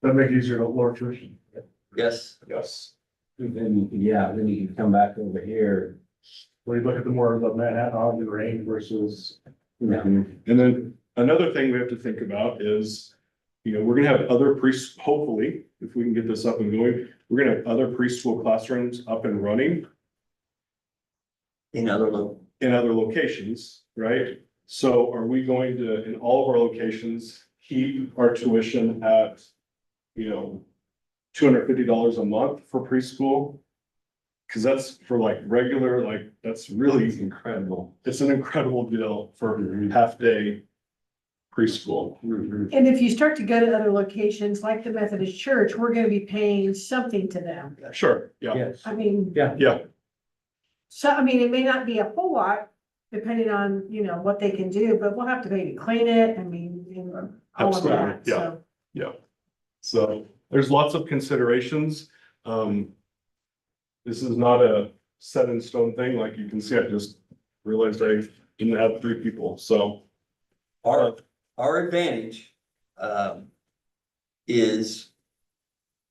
That make it easier to lower tuition. Yes. Yes. Then, yeah, then you can come back over here. When you look at the more of the Manhattan Hourly range versus. Yeah. And then another thing we have to think about is, we're gonna have other hopefully, if we can get this up and going, we're gonna have other preschool classrooms up and running In other locations, right? So are we going to, in all of our locations, keep our tuition at, $250 a month for preschool? Cause that's for like regular, that's really incredible. It's an incredible deal for half day preschool. And if you start to go to other locations like the Methodist Church, we're gonna be paying something to them. Sure, yeah, Yes. I mean, yeah, so, I mean, it may not be a whole lot, depending on, what they can do, but we'll have to maybe clean it, I mean, all of that, Absolutely, yeah. so. yeah. So there's lots of considerations. This is not a set in stone thing, like you can see, I just realized I didn't have 3 people, so. Our advantage, is,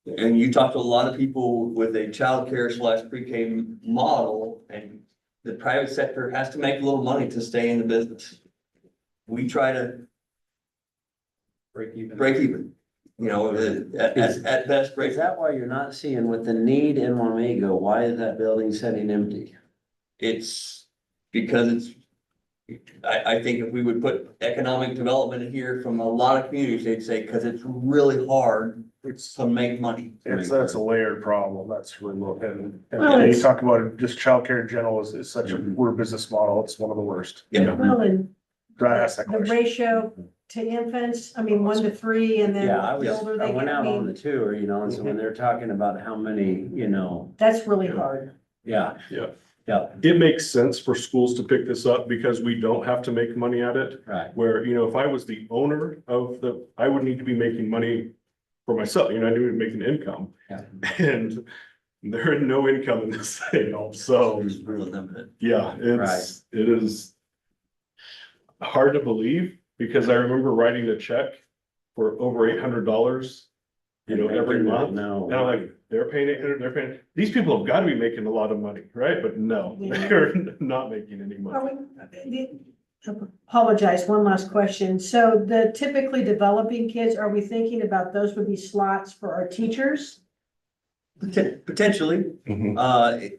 and you talk to a lot of people with a childcare / pre-K model, and the private sector has to make a little money to stay in the business. We try to break even, at best break. Is that why you're not seeing with the need in Wamego, why is that building sitting empty? It's because I think if we would put economic development in here from a lot of communities, they'd say, because it's really hard to make money. That's a layered problem, that's really low, and Well, you it's- talk about just childcare in general is such a poor business model, it's one of the worst. Yeah. Well, and Do I ask that the question? ratio to infants, I mean, 1 to 3, and then Yeah, I the older they went get, I out on the mean, tour, and so when they're talking about how many, that's really hard. yeah. Yeah. Yeah, It makes sense for schools to pick this up because we don't have to make money at it. right. Where, if I was the owner of I would need to be making money for myself, I need to be making income. Yeah. And there is no income in this thing, so, It's really limited. yeah, it is hard to believe, because I remember writing a check for over $800, every month. No. And I'm like, they're paying 800, these people have got to be making a lot of money, right? But no, Yeah. they're not making any Are money. we, apologize, one last question. So the typically developing kids, are we thinking about those would be slots for our teachers? Potentially, Mhm.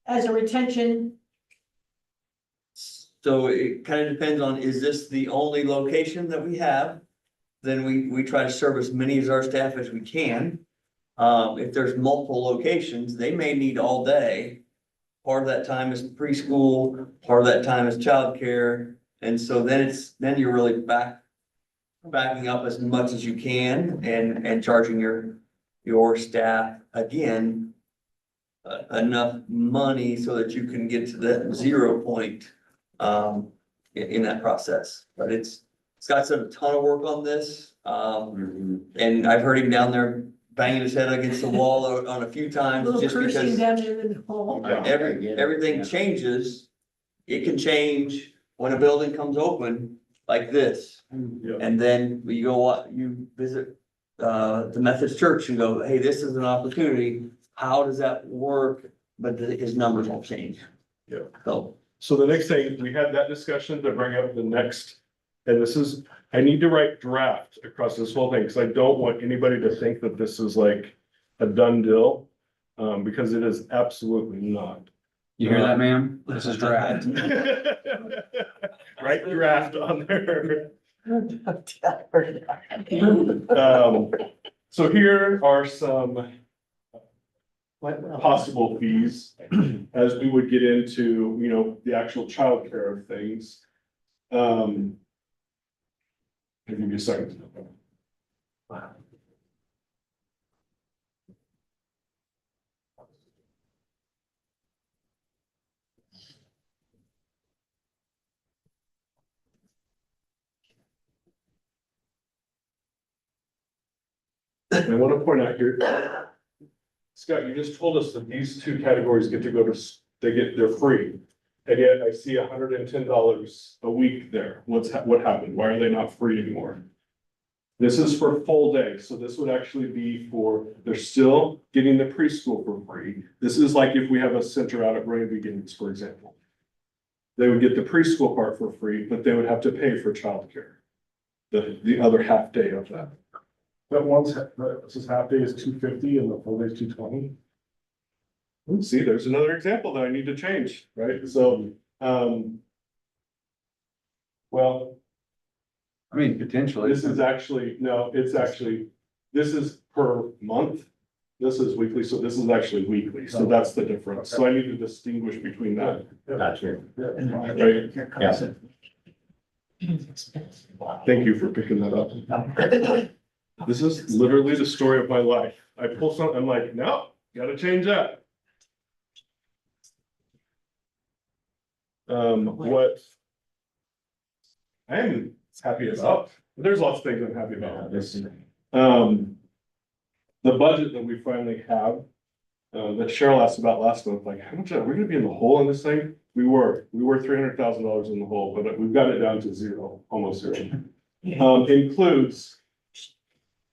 As a retention, so it kind of depends on, is this the only location that we have? Then we try to serve as many as our staff as we can. If there's multiple locations, they may need all day. Part of that time is preschool, part of that time is childcare, and so then you're really backing up as much as you can and charging your staff again enough money so that you can get to that 0 point in that process. But Scott's done a ton of work on this. And I've heard him down there banging his head against the wall on a few times, little just cursing because down in the hole. everything changes. It can change when a building comes open like this. Yeah. And then you visit the Methodist Church and go, hey, this is an opportunity. How does that work? But his numbers won't change. Yeah. So the next thing, we had that discussion to bring up the next, and this is, I need to write draft across this whole thing, because I don't want anybody to think that this is like a done deal, because it is absolutely not. You hear that, ma'am? This is draft. Write draft on there. So here are some possible fees as we would get into, the actual childcare of things. I'll give you a second. And I want to point out here, Scott, you just told us that these two categories get to go to, they're free. And yet I see $110 a week there. What happened? Why are they not free anymore? This is for full day, so this would actually be for, they're still getting the preschool for free. This is like if we have a center out at Rain Beginnings, for example. They would get the preschool part for free, but they would have to pay for childcare. The other half day of that. This is half day is $250 and the full day is $220. See, there's another example that I need to change, right? So, well. I mean, potentially. This is actually, no, it's actually, this is per month. This is weekly, so this is actually weekly, so that's the difference. So I need to distinguish between that. Gotcha. Right? Thank you for picking that up. This is literally the story of my life. I pull something, I'm like, no, gotta change that. What I am happy about, there's lots of things I'm happy about this. The budget that we finally have, that Cheryl asked about last month, like, how much are we gonna be in the hole on this thing? We were $300,000 in the hole, but we've got it down to zero, almost zero. Includes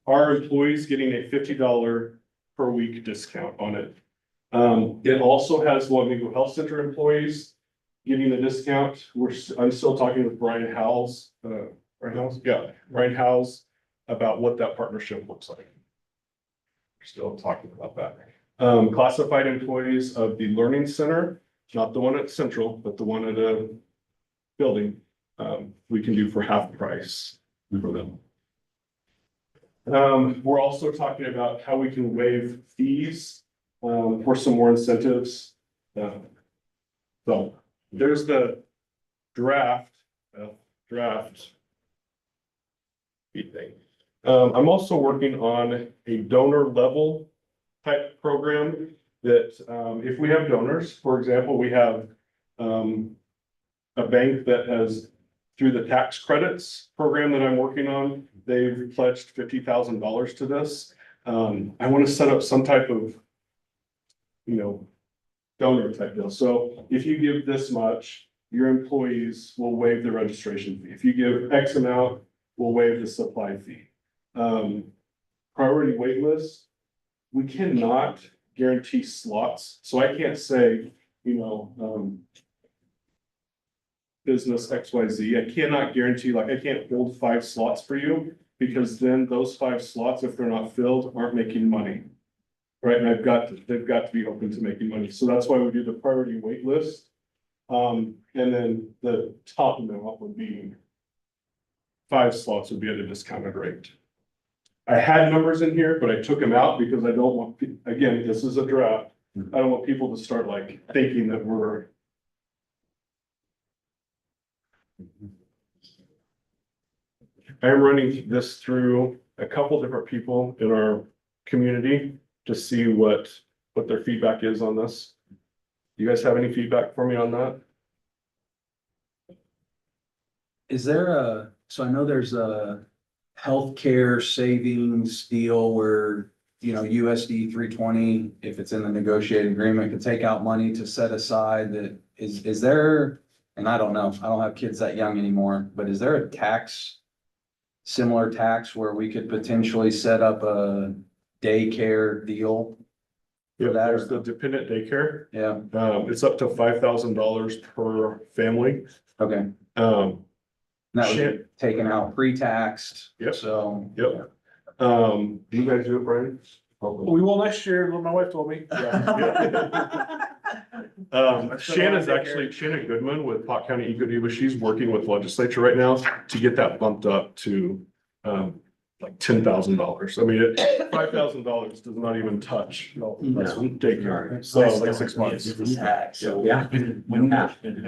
our employees getting a $50 per week discount on it. It also has Wamego Health Center employees getting a discount. I'm still talking with Brian Howes, Brian Howes about what that partnership looks like. We're still talking about that. Classified employees of the Learning Center, not the one at Central, but the one at a building, we can do for half price for them. We're also talking about how we can waive fees for some more incentives. So there's the draft thing. I'm also working on a donor level type program that if we have donors, for example, we have a bank that has, through the tax credits program that I'm working on, they've pledged $50,000 to this. I want to set up some type of, donor type deal. So if you give this much, your employees will waive the registration fee. If you give X amount, we'll waive the supply fee. Priority wait list, we cannot guarantee slots. So I can't say, business XYZ. I cannot guarantee, I can't hold 5 slots for you, because then those 5 slots, if they're not filled, aren't making money. Right, and they've got to be open to making money. So that's why we do the priority wait list. And then the top amount would be 5 slots would be at a discounted rate. I had numbers in here, but I took them out because I don't want, again, this is a draft. I don't want people to start thinking that we're. I'm running this through a couple different people in our community to see what their feedback is on this. You guys have any feedback for me on that? Is there so I know there's a healthcare savings deal where, USD 320, if it's in the negotiated agreement, can take out money to set aside that is there, and I don't know, I don't have kids that young anymore, but is there a similar tax where we could potentially set up a daycare deal? Yeah, there's the dependent daycare. Yeah. It's up to $5,000 per family. Okay. That was taken out pre-taxed. Yep. So. Yep. Do you guys do it, Brian? We will next year, what my wife told me. Shanna Goodman with Pot County Ecodiva, she's working with legislature right now to get that bumped up to $10,000. I mean, $5,000 does not even touch. That's daycare. So 6 months. So, yeah.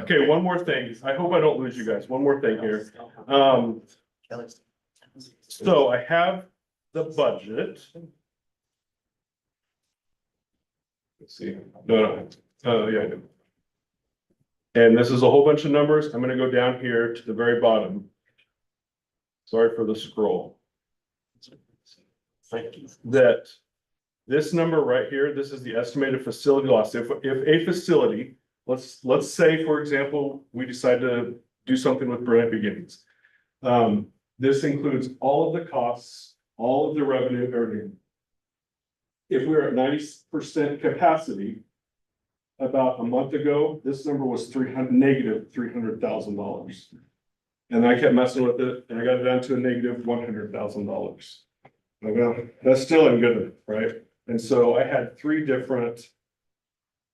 Okay, one more thing. I hope I don't lose you guys. One more thing here. So I have the budget. Let's see, no, yeah, I do. And this is a whole bunch of numbers. I'm gonna go down here to the very bottom. Sorry for the scroll. That this number right here, this is the estimated facility loss. If a facility, let's say, for example, we decide to do something with Brilliant Beginnings. This includes all of the costs, all of the revenue, everything. If we're at 90% capacity, about a month ago, this number was negative $300,000. And I kept messing with it and I got it down to a negative $100,000. Well, that's still in good, right? And so I had 3 different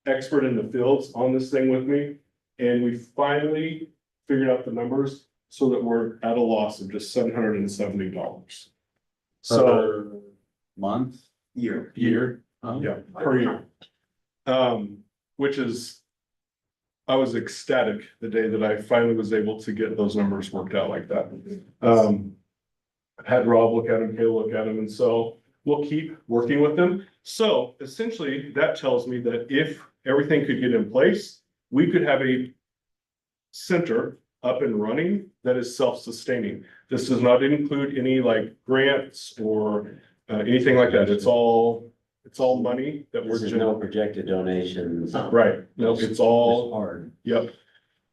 expert in the fields on this thing with me. And we finally figured out the numbers so that we're at a loss of just $770. So month, Year. Yeah, per year. Which is, I was ecstatic the day that I finally was able to get those numbers worked out like that. I've had Rob look at them, Kayla look at them, and so we'll keep working with them. So essentially, that tells me that if everything could get in place, we could have a center up and running that is self-sustaining. This does not include any like grants or anything like that. It's all money that we're. There's no projected donations. Right, no, it's all hard. Yep.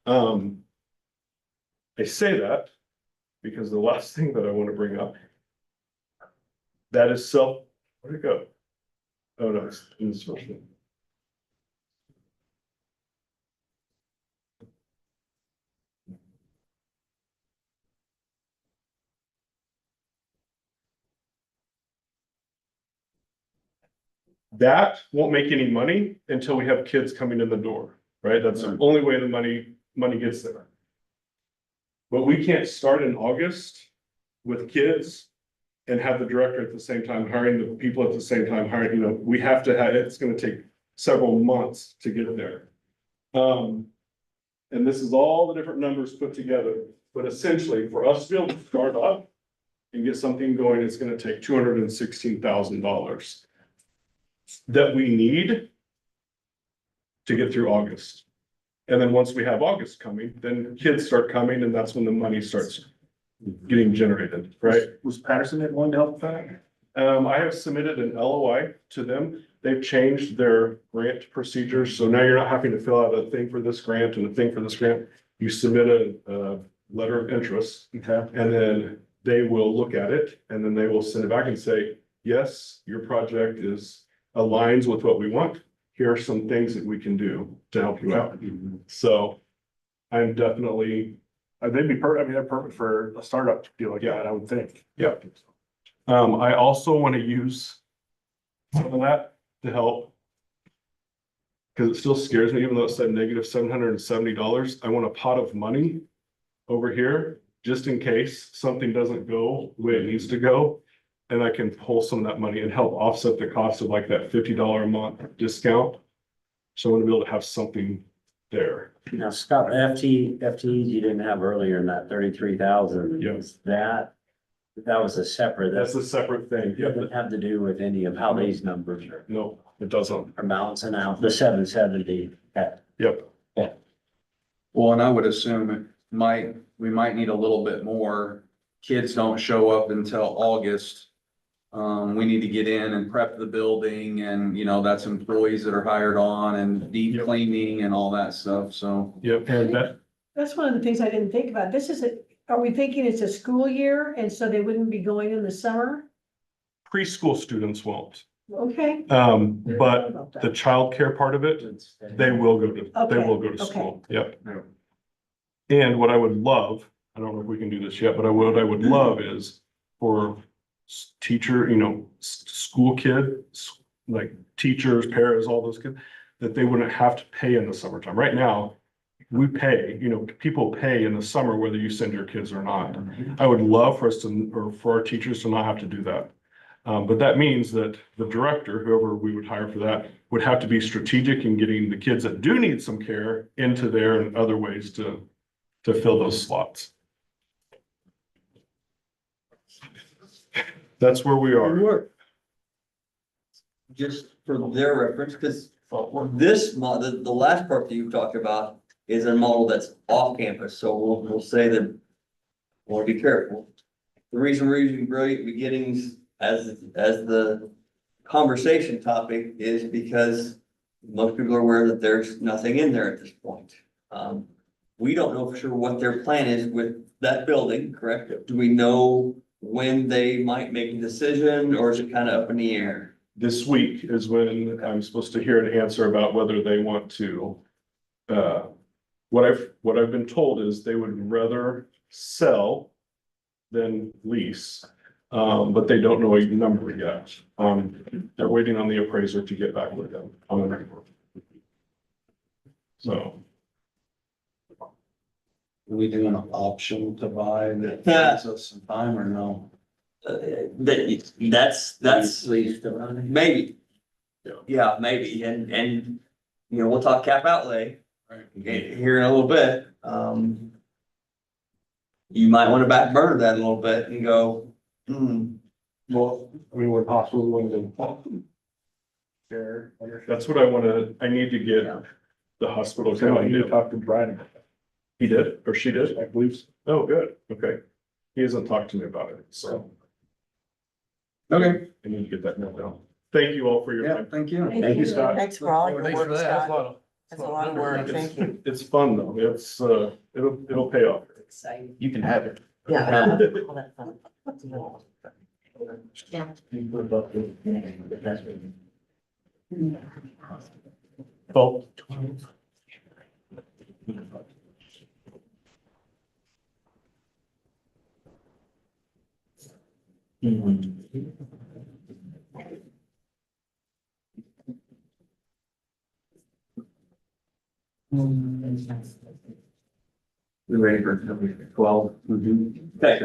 I say that because the last thing that I want to bring up. That is where'd it go? Oh, no, it's in this first one. That won't make any money until we have kids coming in the door, right? That's the only way the money gets there. But we can't start in August with kids and have the director at the same time, hiring the people at the same time, hiring, we have to have, it's gonna take several months to get there. And this is all the different numbers put together, but essentially for us to be able to start up and get something going, it's gonna take $216,000 that we need to get through August. And then once we have August coming, then kids start coming and that's when the money starts getting generated, right? Was Patterson going to help with that? I have submitted an LOI to them. They've changed their grant procedures, so now you're not having to fill out a thing for this grant and a thing for this grant. You submit a letter of interest. Okay. And then they will look at it and then they will send it back and say, yes, your project aligns with what we want. Here are some things that we can do to help you out. So I'm definitely. They'd be they're perfect for a startup deal like that, I would think. Yeah. I also want to use some of that to help. Cause it still scares me, even though it said negative $770, I want a pot of money over here, just in case something doesn't go the way it needs to go. And I can pull some of that money and help offset the cost of like that $50 a month discount. So I want to be able to have something there. Now, Scott, FTEs you didn't have earlier in that 33,000. Yes. That was a separate. That's a separate thing. It doesn't have to do with any of how these numbers are. No, it doesn't. Are balancing out the 770. Yep. Yeah. Well, and I would assume we might need a little bit more. Kids don't show up until August. We need to get in and prep the building and, that's employees that are hired on and deep cleaning and all that stuff, so. Yep, and That's one of the things I didn't think about. Are we thinking it's a school year and so they wouldn't be going in the summer? preschool students won't. Okay. But the childcare part of it, they will go to school. Yep. And what I would love, I don't know if we can do this yet, but what I would love is for teacher, school kids, like teachers, paras, all those kids, that they wouldn't have to pay in the summertime. Right now, we pay, people pay in the summer whether you send your kids or not. I would love for us to, or for our teachers to not have to do that. But that means that the director, whoever we would hire for that, would have to be strategic in getting the kids that do need some care into there and other ways to fill those slots. That's where we are. Just for their reference, because this the last part that you talked about is a model that's off campus, so we'll say that. Want to be careful. The reason we're using brilliant beginnings as the conversation topic is because most people are aware that there's nothing in there at this point. We don't know for sure what their plan is with that building, correct? Do we know when they might make a decision, or is it kind of up in the air? This week is when I'm supposed to hear an answer about whether they want to. What I've been told is they would rather sell than lease, but they don't know a number yet. They're waiting on the appraiser to get back with them on the number. So. Are we doing an option to buy that gives us some time or no? That's maybe. Yeah, maybe, and, you know, we'll talk cap outlay here in a little bit. You might want to back burner that a little bit and go, Well, I mean, we're possibly going to. Share. That's what I need to get the hospital. So I need to talk to Brian. He did, or she did, I believe. So. Oh, good, okay. He hasn't talked to me about it, so. Okay. I need to get that note down. Thank you all for your time. Thank you. Thank you, Scott. Thanks for all your Thanks for work, that. Scott. That's a lot of work. Thank you. It's fun though. It's, it'll pay off. Exciting. You can have it. Yeah. All that fun. Yeah. Well. we're ready for number 12. Okay.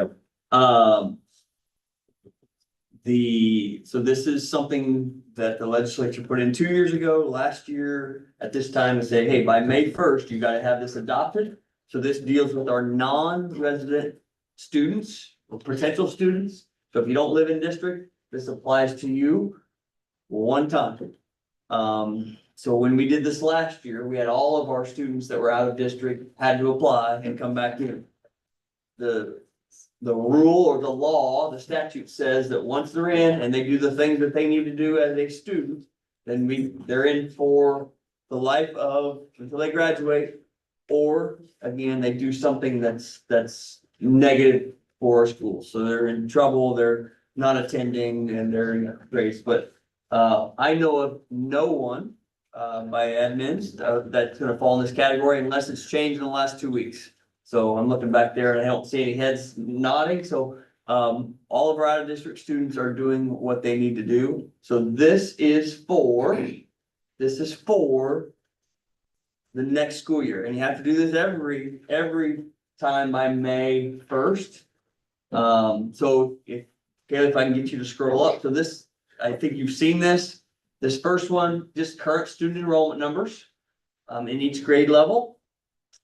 So this is something that the legislature put in 2 years ago, last year, at this time, and say, hey, by May 1st, you gotta have this adopted. So this deals with our non-resident students or potential students. So if you don't live in district, this applies to you one time. So when we did this last year, we had all of our students that were out of district had to apply and come back in. The rule or the law, the statute says that once they're in and they do the things that they need to do as a student, then they're in for the life of, until they graduate. Or again, they do something that's negative for our school. So they're in trouble, they're not attending and they're in grades. But I know of no one by admins that's gonna fall in this category unless it's changed in the last 2 weeks. So I'm looking back there and I don't see any heads nodding. So all of our out of district students are doing what they need to do. So this is for the next school year. And you have to do this every time by May 1st. So if I can get you to scroll up. So this, I think you've seen this. This first one, just current student enrollment numbers in each grade level.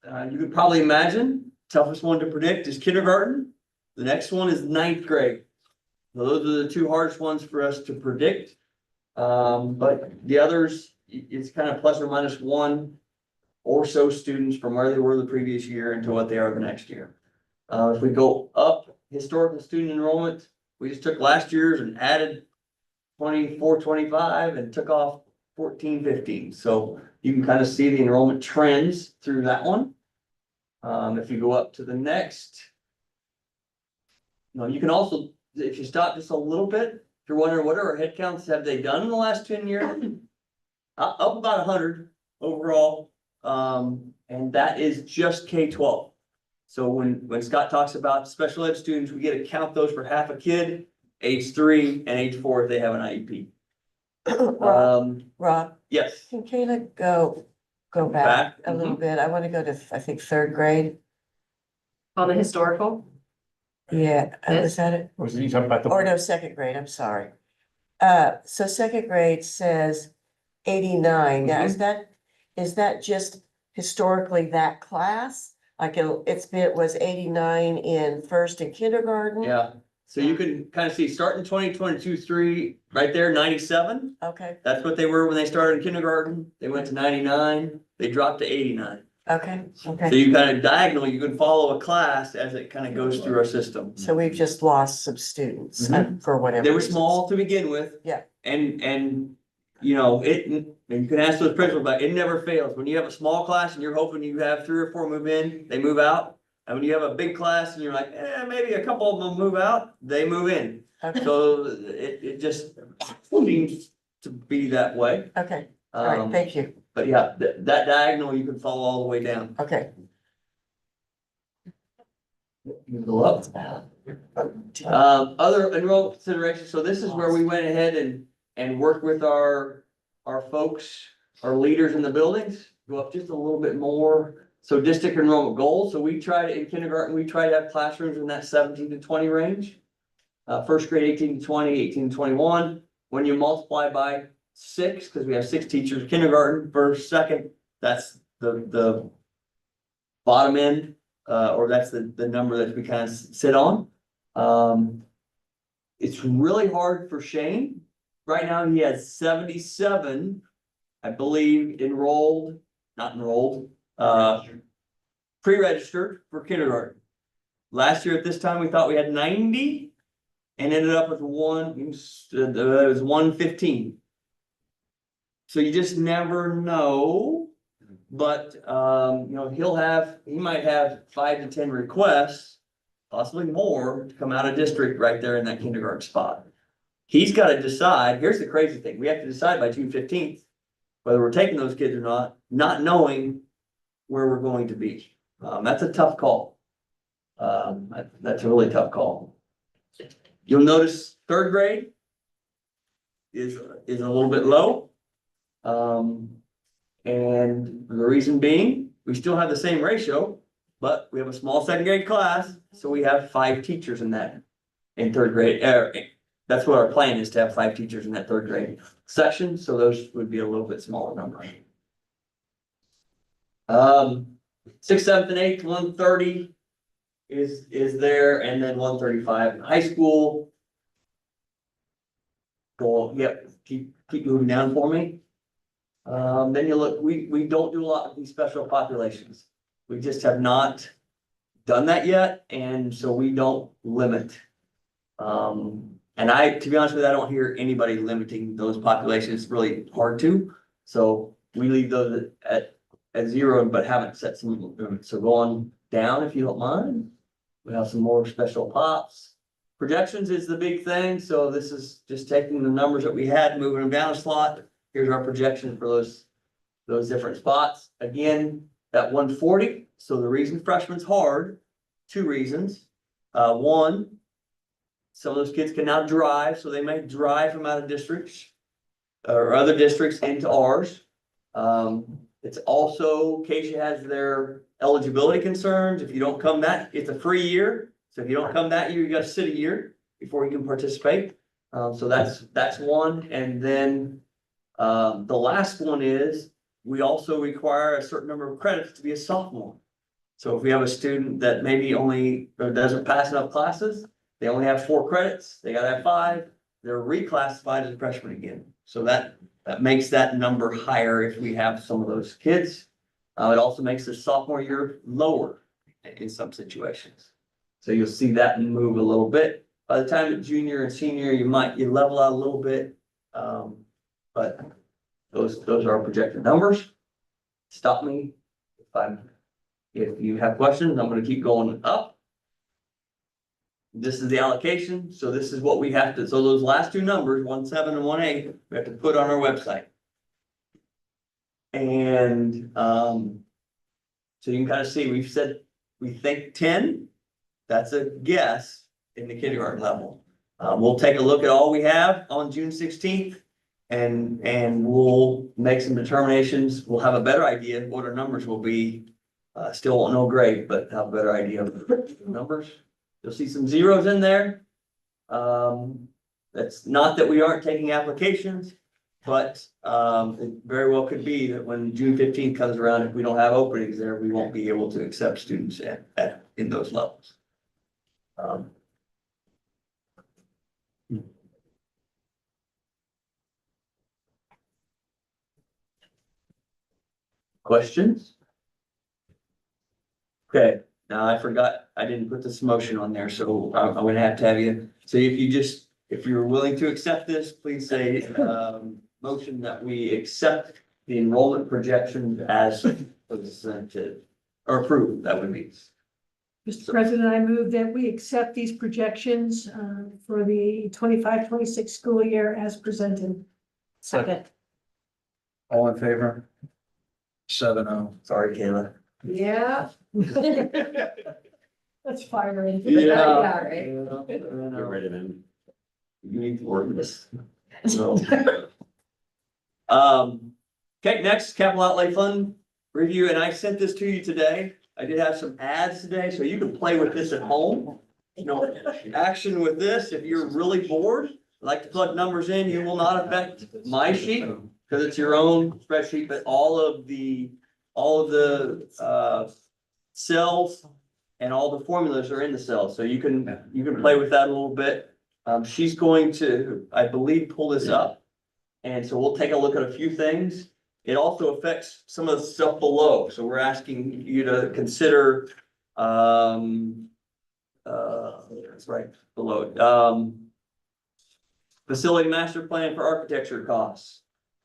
You could probably imagine, toughest one to predict is kindergarten. The next one is 9th grade. So those are the two hardest ones for us to predict. But the others, it's kind of plus or minus one or so students from where they were the previous year into what they are the next year. If we go up historical student enrollment, we just took last year's and added 24, 25 and took off 14, 15. So you can kind of see the enrollment trends through that one. If you go up to the next, you can also, if you stop just a little bit, if you're wondering what are our head counts have they done in the last 10 years? Up about 100 overall. And that is just K-12. So when Scott talks about special ed students, we get to count those for half a kid, age 3 and age 4 if they have an IEP. Rob, Yes. can Kayla go back a little bit? I want to go to, I think, 3rd grade. On the historical? Yeah, was that it? Was you talking about the? Or no, 2nd grade, I'm sorry. So 2nd grade says 89. Now, is that just historically that class? Like it was 89 in first and kindergarten? Yeah. So you can kind of see, starting 2022, 3, right there, 97. Okay, That's what they were when they started in kindergarten. They went to 99, they dropped to 89. okay, So okay. you kind of diagonal, you can follow a class as it kind of goes through our system. So we've just lost some students for whatever. They were reasons. small to begin with. Yeah. And, you know, and you can ask those principals, but it never fails. When you have a small class and you're hoping you have 3 or 4 move in, they move out. And when you have a big class and you're like, maybe a couple of them will move out, they move in. Okay. So it just seems to be that way. Okay, all right, thank you. But yeah, that diagonal, you can follow all the way down. Okay. You go up. Other enrollment considerations, so this is where we went ahead and worked with our folks, our leaders in the buildings, go up just a little bit more. So district enrollment goals, so we try to, in kindergarten, we try to have classrooms in that 17 to 20 range. First grade 18 to 20, 18 to 21. When you multiply by 6, because we have 6 teachers, kindergarten, first, second, that's the bottom end, or that's the number that we kind of sit on. It's really hard for Shane. Right now, he has 77, I believe, pre-registered for kindergarten. Last year at this time, we thought we had 90 and ended up with it was 115. So you just never know, but, you know, he might have 5 to 10 requests, possibly more, to come out of district right there in that kindergarten spot. He's got to decide, here's the crazy thing, we have to decide by June 15th, whether we're taking those kids or not knowing where we're going to be. That's a tough call. That's a really tough call. You'll notice 3rd grade is a little bit low. And the reason being, we still have the same ratio, but we have a small 2nd grade class, so we have 5 teachers in 3rd grade. That's what our plan is, to have 5 teachers in that 3rd grade section, so those would be a little bit smaller number. 6th, 7th, and 8th, 130 is there, and then 135 in high school. Go, yep, keep moving down for me. Then you look, we don't do a lot of these special populations. We just have not done that yet, and so we don't limit. And to be honest with you, I don't hear anybody limiting those populations. It's really hard to. So we leave those at 0, but haven't set some limits. So going down, if you don't mind, we have some more special pops. Projections is the big thing. So this is just taking the numbers that we had, moving them down a slot. Here's our projection for those different spots. Again, that 140. So the reason freshman's hard, 2 reasons. One, some of those kids can now drive, so they may drive from out of districts or other districts into ours. It's also, Keisha has their eligibility concerns. If you don't come it's a free year. So if you don't come that year, you got to sit a year before you can participate. So that's one. And then the last one is, we also require a certain number of credits to be a sophomore. So if we have a student that maybe doesn't pass enough classes, they only have 4 credits, they gotta have 5, they're reclassified as a freshman again. So that makes that number higher if we have some of those kids. It also makes the sophomore year lower in some situations. So you'll see that move a little bit. By the time at junior and senior, you level out a little bit. But those are our projected numbers. Stop me if you have questions. I'm gonna keep going up. This is the allocation, so this is what we have to, so those last 2 numbers, 17 and 18, we have to put on our website. And so you can kind of see, we've said, we think 10, that's a guess in the kindergarten level. We'll take a look at all we have on June 16th and we'll make some determinations. We'll have a better idea of what our numbers will be. Still won't know grade, but have a better idea of the numbers. You'll see some zeros in there. That's not that we aren't taking applications, but it very well could be that when June 15th comes around, if we don't have openings there, we won't be able to accept students in those levels. Questions? Okay, now I forgot, I didn't put this motion on there, so I'm gonna have to have you, so if you're willing to accept this, please say, motion that we accept the enrollment projection as presented, or approved, that would be. Mr. President, I move that we accept these projections for the 25-26 school year as presented. Second. All in favor? 7-0. Sorry, Kayla. Yeah. Let's fire it. Yeah. Get rid of him. You need to work this. So. Okay, next capital outlay fund review, and I sent this to you today. I did have some ads today, so you can play with this at home. No action with this. If you're really bored, like to plug numbers in, you will not affect my sheet because it's your own spreadsheet, but all of the cells and all the formulas are in the cells, so you can play with that a little bit. She's going to, I believe, pull this up. And so we'll take a look at a few things. It also affects some of the stuff below. So we're asking you to consider, that's right, below, facility master plan for architecture costs.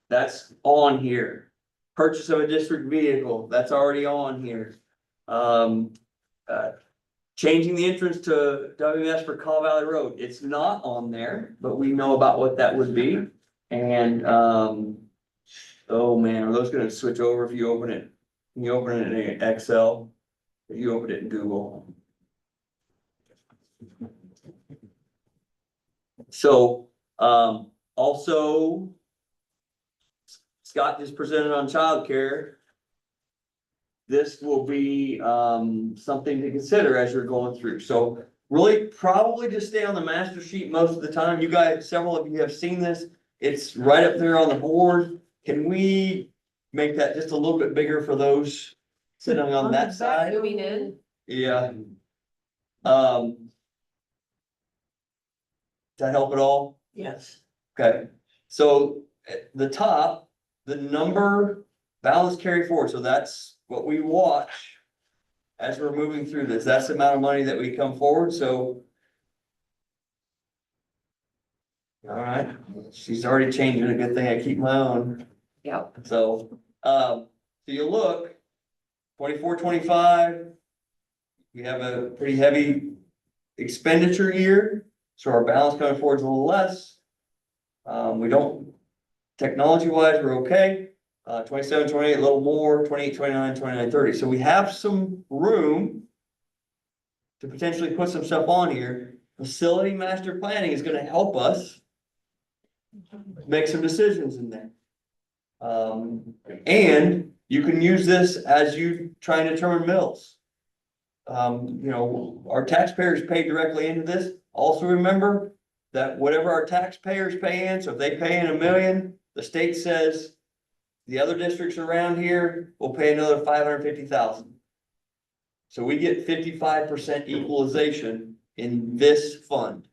That's on here. Purchase of a district vehicle, that's already on here. Changing the entrance to WMS for Call Valley Road, it's not on there, but we know about what that would be. And, oh man, are those gonna switch over if you open it? Can you open it in Excel? If you open it in Google? So, also, Scott just presented on childcare. This will be, something to consider as you're going through. So really probably just stay on the master sheet most of the time. You guys, several of you have seen this. It's right up there on the board. Can we make that just a little bit bigger for those sitting on that side? We did. Yeah. Does that help at all? Yes. Okay, so at the top, the number balance carry forward, so that's what we watch as we're moving through this. That's the amount of money that we come forward, so. All right, she's already changing. A good thing I keep my own. Yep. So, so you look, 24, 25. We have a pretty heavy expenditure year, so our balance coming forward is a little less. We don't, technology wise, we're okay. 27, 28, a little more, 28, 29, 29, 30. So we have some room to potentially put some stuff on here. Facility master planning is gonna help us make some decisions in there. And you can use this as you try and determine mills. You know, our taxpayers pay directly into this. Also remember that whatever our taxpayers pay in, so if they pay in $1 million, the state says the other districts around here will pay another 550,000. So we get 55% equalization in this fund.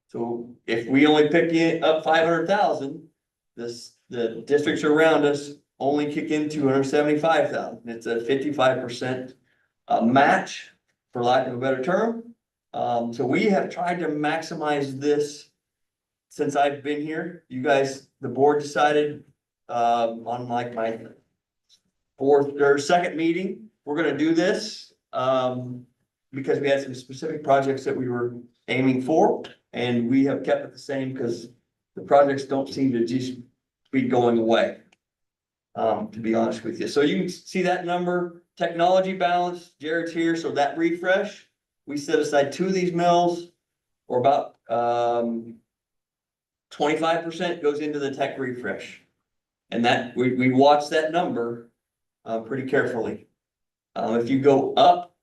So if we only pick it up 500,000, the districts around us only kick in 275,000. It's a 55% match, for lack of a better term. So we have tried to maximize this since I've been here. You guys, the board decided, on like my fourth or second meeting, we're gonna do this, because we had some specific projects that we were aiming for, and we have kept it the same because the projects don't seem to just be going away. To be honest with you. So you can see that number, technology balance, Jared's here, so that refresh, we set aside 2 of these mills, or about 25% goes into the tech refresh. And that, we watch that number pretty carefully. If you go up,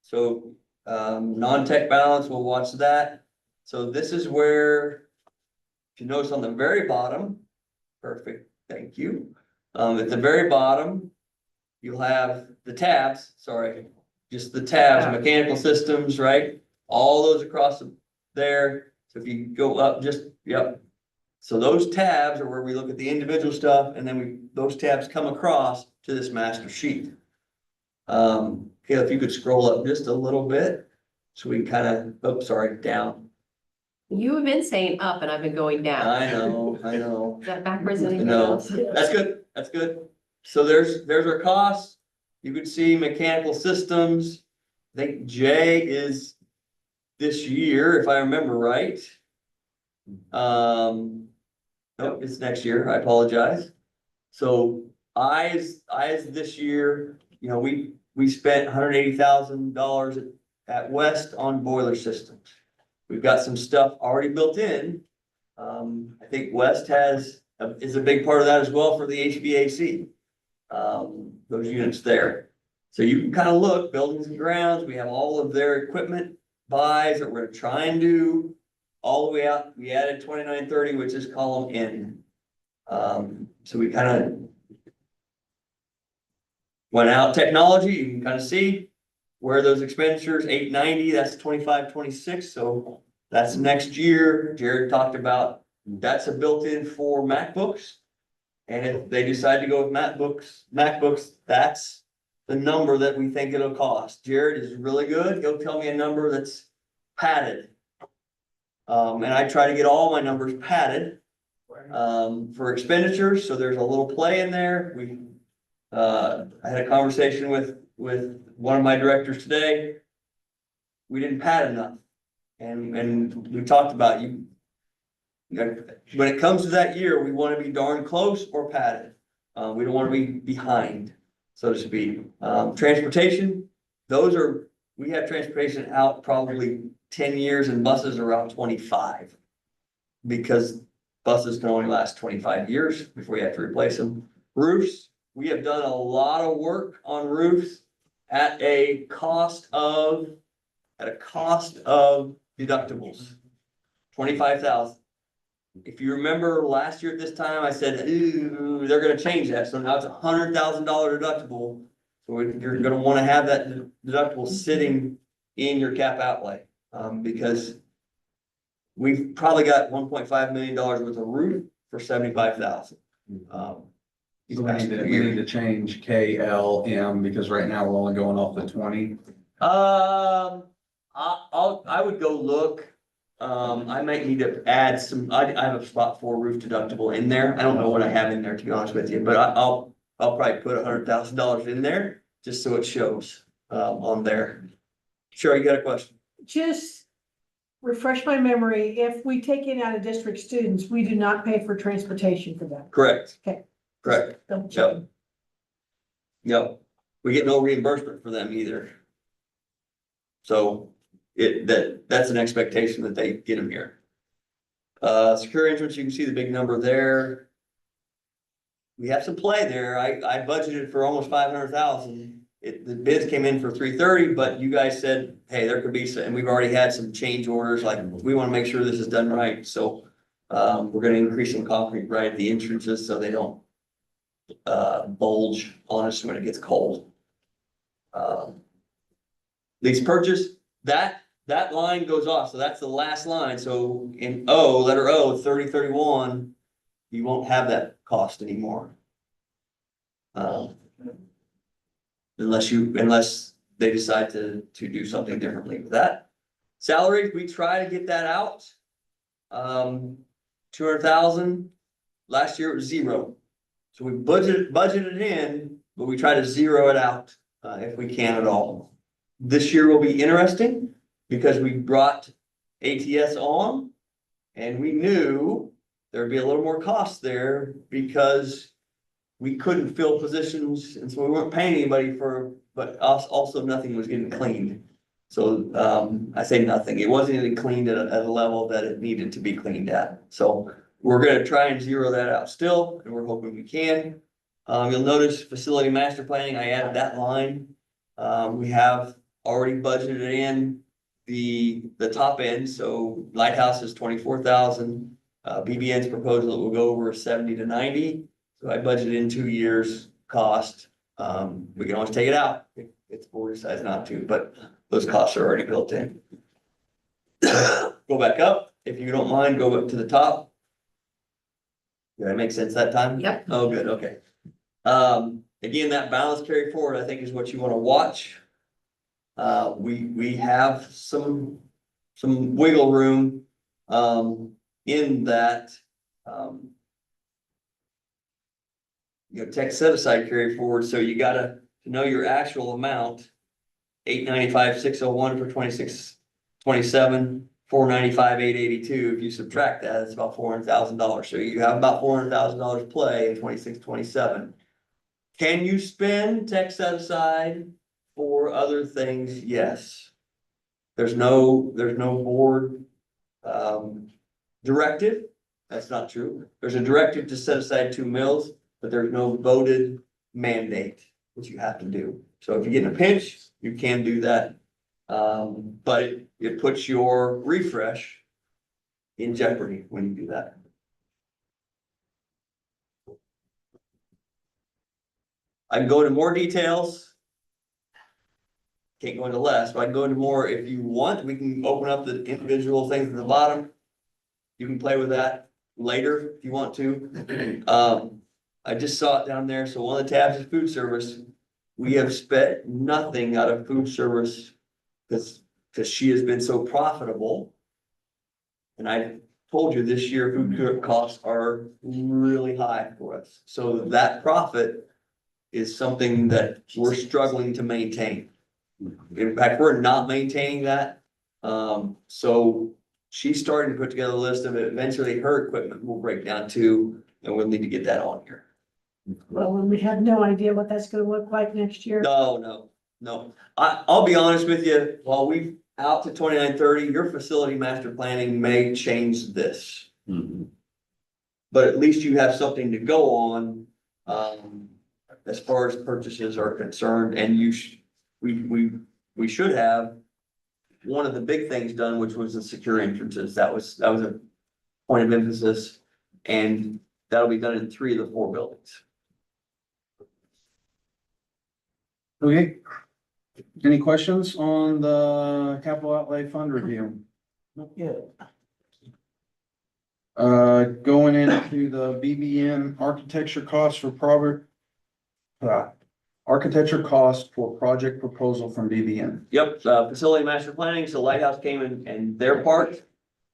so non-tech balance, we'll watch that. So this is where, if you notice on the very bottom, perfect, thank you. At the very bottom, you'll have the tabs, sorry, just the tabs, mechanical systems, right? All those across there. So if you go up, just, yep. So those tabs are where we look at the individual stuff, and then those tabs come across to this master sheet. Caleb, if you could scroll up just a little bit, so we can kind of, oh, sorry, down. You have been saying up and I've been going down. I know. Is that backwards anything No, else? that's good. So there's our costs. You could see mechanical systems. I think J is this year, if I remember right. Nope, it's next year. I apologize. So I's this year, you know, we spent $180,000 at West on boiler systems. We've got some stuff already built in. I think West is a big part of that as well for the HVAC. Those units there. So you can kind of look, buildings and grounds, we have all of their equipment buys that we're gonna try and do all the way out. We added 2930, which is column N. So we kind of went out technology, you can kind of see where those expenditures, 890, that's 25-26. So that's next year. Jared talked about, that's a built-in for MacBooks. And if they decide to go with MacBooks, that's the number that we think it'll cost. Jared is really good. He'll tell me a number that's padded. And I try to get all my numbers padded for expenditures. So there's a little play in there. I had a conversation with one of my directors today. We didn't pad enough. And we talked about when it comes to that year, we want to be darn close or padded. We don't want to be behind, so to speak. Transportation, we have transportation out probably 10 years and buses are around 25. Because buses can only last 25 years before you have to replace them. Roofs, we have done a lot of work on roofs at a cost of deductibles, 25,000. If you remember last year at this time, I said, ooh, they're gonna change that, so now it's $100,000 deductible. So you're gonna wanna have that deductible sitting in your cap outlay, because we've probably got $1.5 million worth of roof for 75,000. So we need to change KLM because right now we're only going off the 20. I would go look. I might need to add some, I have a spot for roof deductible in there. I don't know what I have in there, to be honest with you, but I'll probably put $100,000 in there just so it shows, on there. Sure, you got a question? Just refresh my memory, if we take in out of district students, we do not pay for transportation for them. Correct. Okay. Correct. Double check. Yep. We get no reimbursement for them either. So that's an expectation that they get them here. Secure entrance, you can see the big number there. We have some play there. I budgeted for almost 500,000. The bids came in for 330, but you guys said, hey, there could be some, and we've already had some change orders. Like, we want to make sure this is done right. So we're going to increase some concrete right at the entrances so they don't bulge on us when it gets cold. Lease purchase, that line goes off, so that's the last line. So in letter O, 3031, you won't have that cost anymore. Unless they decide to do something differently with that. Salaries, we try to get that out. 200,000, last year it was 0. So we budgeted in, but we try to zero it out, if we can at all. This year will be interesting because we brought ATS on and we knew there'd be a little more cost there because we couldn't fill positions, and so we weren't paying anybody but also nothing was getting cleaned. So, I say nothing, it wasn't even cleaned at a level that it needed to be cleaned at. So we're gonna try and zero that out still, and we're hoping we can. You'll notice facility master planning, I added that line. We have already budgeted in the top end, so Lighthouse is 24,000. BBN's proposal will go over 70 to 90. So I budgeted in 2 years cost. We can always take it out if the board decides not to, but those costs are already built in. Go back up, if you don't mind, go up to the top. Did that make sense that time? Yep. Oh, good, okay. Again, that balance carry forward, I think is what you wanna watch. We have some wiggle room, in that, tech set aside carry forward, so you gotta know your actual amount. 895, 601 for 26, 27, 495, 882. If you subtract that, it's about $400,000. So you have about $400,000 play in 26, 27. Can you spend tech set aside for other things? Yes. There's no board directive. That's not true. There's a directive to set aside 2 mills, but there's no voted mandate that you have to do. So if you get in a pinch, you can do that. But it puts your refresh in jeopardy when you do that. I can go into more details. Can't go into less, but I can go into more if you want. We can open up the individual things at the bottom. You can play with that later if you want to. I just saw it down there. So one of the tabs is food service. We have spent nothing out of food service because she has been so profitable. And I told you this year, food costs are really high for us. So that profit is something that we're struggling to maintain. In fact, we're not maintaining that. So she's starting to put together a list of it. Eventually her equipment will break down too, and we'll need to get that on here. Well, and we have no idea what that's gonna look like next year. No. I'll be honest with you, while we out to 2930, your facility master planning may change this. But at least you have something to go on, as far as purchases are concerned, and we should have one of the big things done, which was the secure entrances. That was a point of emphasis, and that'll be done in 3 of the 4 buildings. Okay. Any questions on the capital outlay fund review? Not yet. Going into the BBN architecture costs for architecture cost for project proposal from BBN. Yep, facility master planning, so Lighthouse came in and their part.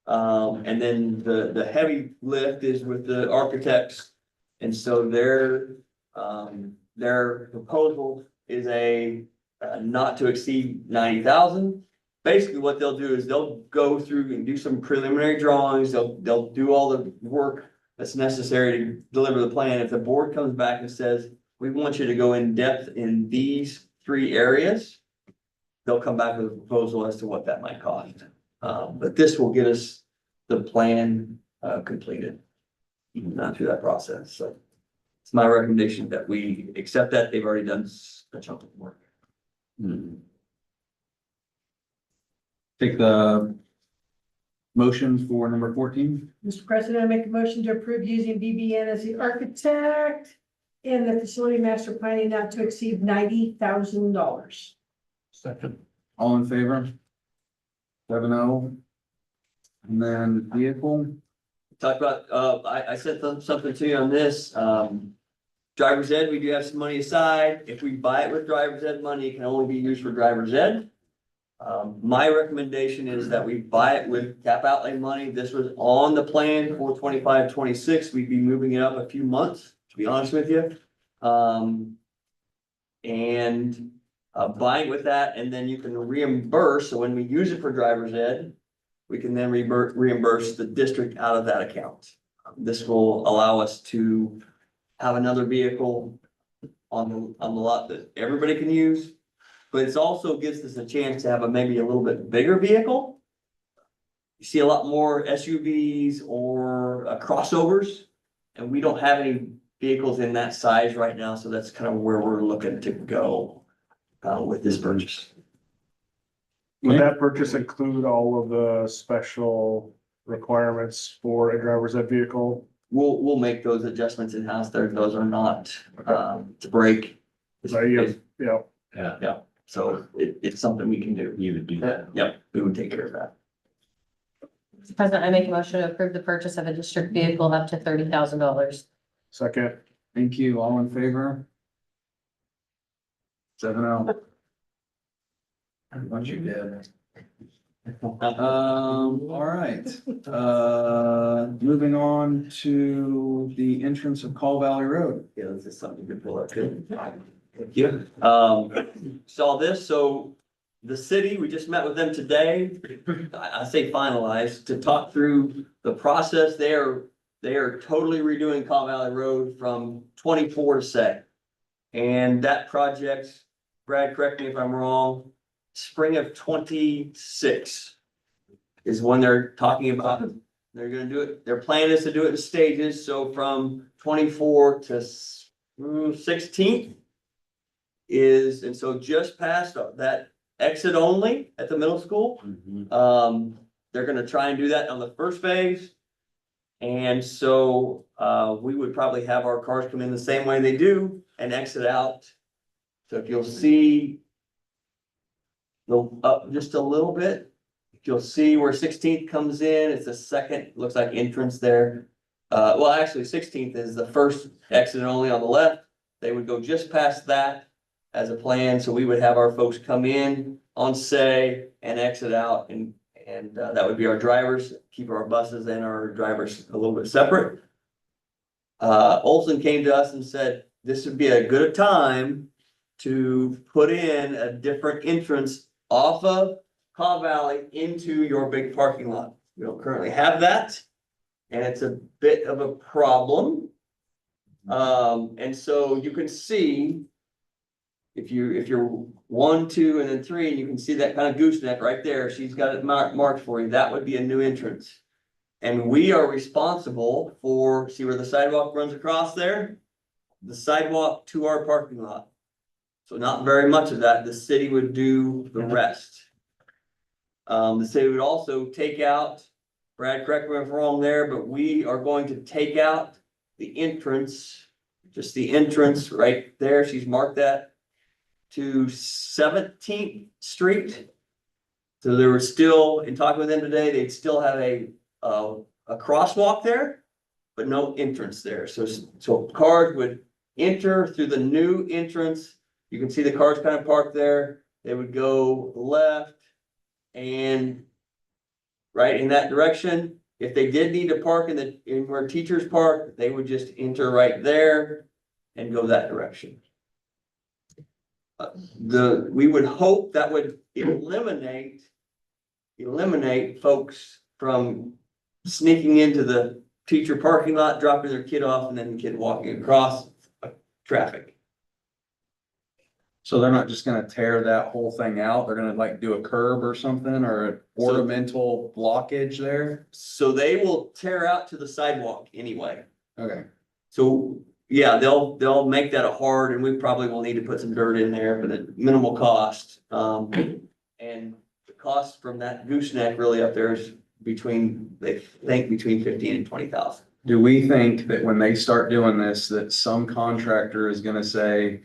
And then the heavy lift is with the architects. And so their proposal is a not to exceed 90,000. Basically what they'll do is they'll go through and do some preliminary drawings. They'll do all the work that's necessary to deliver the plan. If the board comes back and says, we want you to go in depth in these 3 areas, they'll come back with a proposal as to what that might cost. But this will get us the plan completed, not through that process. So it's my recommendation that we accept that. They've already done a chunk of work. Take the motion for number 14. Mr. President, I make a motion to approve using BBN as the architect in the facility master planning not to exceed $90,000. Second. All in favor? 7-0. And then vehicle. Talked about, I sent something to you on this, driver's ed, we do have some money aside. If we buy it with driver's ed money, it can only be used for driver's ed. My recommendation is that we buy it with cap outlay money. This was on the plan for 25, 26. We'd be moving it up a few months, to be honest with you. Buying with that, and then you can reimburse. So when we use it for driver's ed, we can then reimburse the district out of that account. This will allow us to have another vehicle on the lot that everybody can use. But it also gives us a chance to have maybe a little bit bigger vehicle. You see a lot more SUVs or crossovers, and we don't have any vehicles in that size right now. So that's kind of where we're looking to go with this purchase. Would that purchase include all of the special requirements for a driver's ed vehicle? We'll make those adjustments in-house there. Those are not to break. Yeah. So it's something we can do. You would do that. Yep, we would take care of that. Mr. President, I make a motion to approve the purchase of a district vehicle up to $30,000. Second. Thank you. All in favor? 7-0. What you did. All right, moving on to the entrance of Call Valley Road. Yeah, this is something to pull up too. Thank you. Saw this, so the city, we just met with them today. I say finalized, to talk through the process. They are totally redoing Call Valley Road from 24 to say. And that project, Brad, correct me if I'm wrong, spring of 26 is when they're talking about, they're gonna do it, their plan is to do it in stages, so from 24 to 16th is, and so just past that exit only at the middle school. They're gonna try and do that on the first phase. And so, we would probably have our cars come in the same way they do and exit out. So if you'll see, go up just a little bit, you'll see where 16th comes in, it's the second, looks like entrance there. Well, actually 16th is the first exit only on the left. They would go just past that as a plan, so we would have our folks come in on say and exit out, and that would be our drivers, keep our buses and our drivers a little bit separate. Olson came to us and said, this would be a good time to put in a different entrance off of Caw Valley into your big parking lot. We don't currently have that, and it's a bit of a problem. And so you can see, if you're 1, 2, and then 3, and you can see that kind of gooseneck right there, she's got it marked for you, that would be a new entrance. And we are responsible for, see where the sidewalk runs across there? The sidewalk to our parking lot. So not very much of that, the city would do the rest. The city would also take out, Brad, correct me if I'm wrong there, but we are going to take out the entrance, just the entrance right there, she's marked that, to 17th Street. So there was still, in talking with them today, they'd still have a crosswalk there, but no entrance there. So cars would enter through the new entrance. You can see the cars kind of parked there. They would go left and right in that direction. If they did need to park in where teachers park, they would just enter right there and go that direction. We would hope that would eliminate folks from sneaking into the teacher parking lot, dropping their kid off, and then the kid walking across traffic. So they're not just gonna tear that whole thing out, they're gonna like do a curb or something, or an ornamental blockage there? So they will tear out to the sidewalk anyway. Okay. So, yeah, they'll make that a hard, and we probably will need to put some dirt in there, but at minimal cost. And the cost from that gooseneck really up there is they think between 15 and 20,000. Do we think that when they start doing this, that some contractor is gonna say,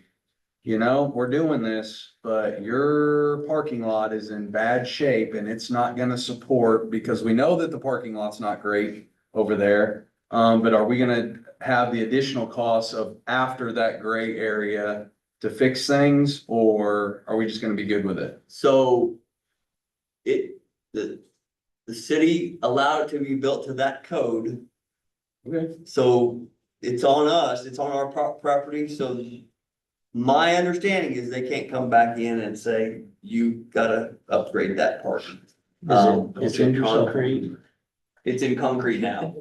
you know, we're doing this, but your parking lot is in bad shape and it's not gonna support, because we know that the parking lot's not great over there. But are we gonna have the additional costs of after that gray area to fix things, or are we just gonna be good with it? So the city allowed it to be built to that code. Okay. So it's on us, it's on our property, so my understanding is they can't come back in and say, you gotta upgrade that part. It's in concrete. It's in concrete now.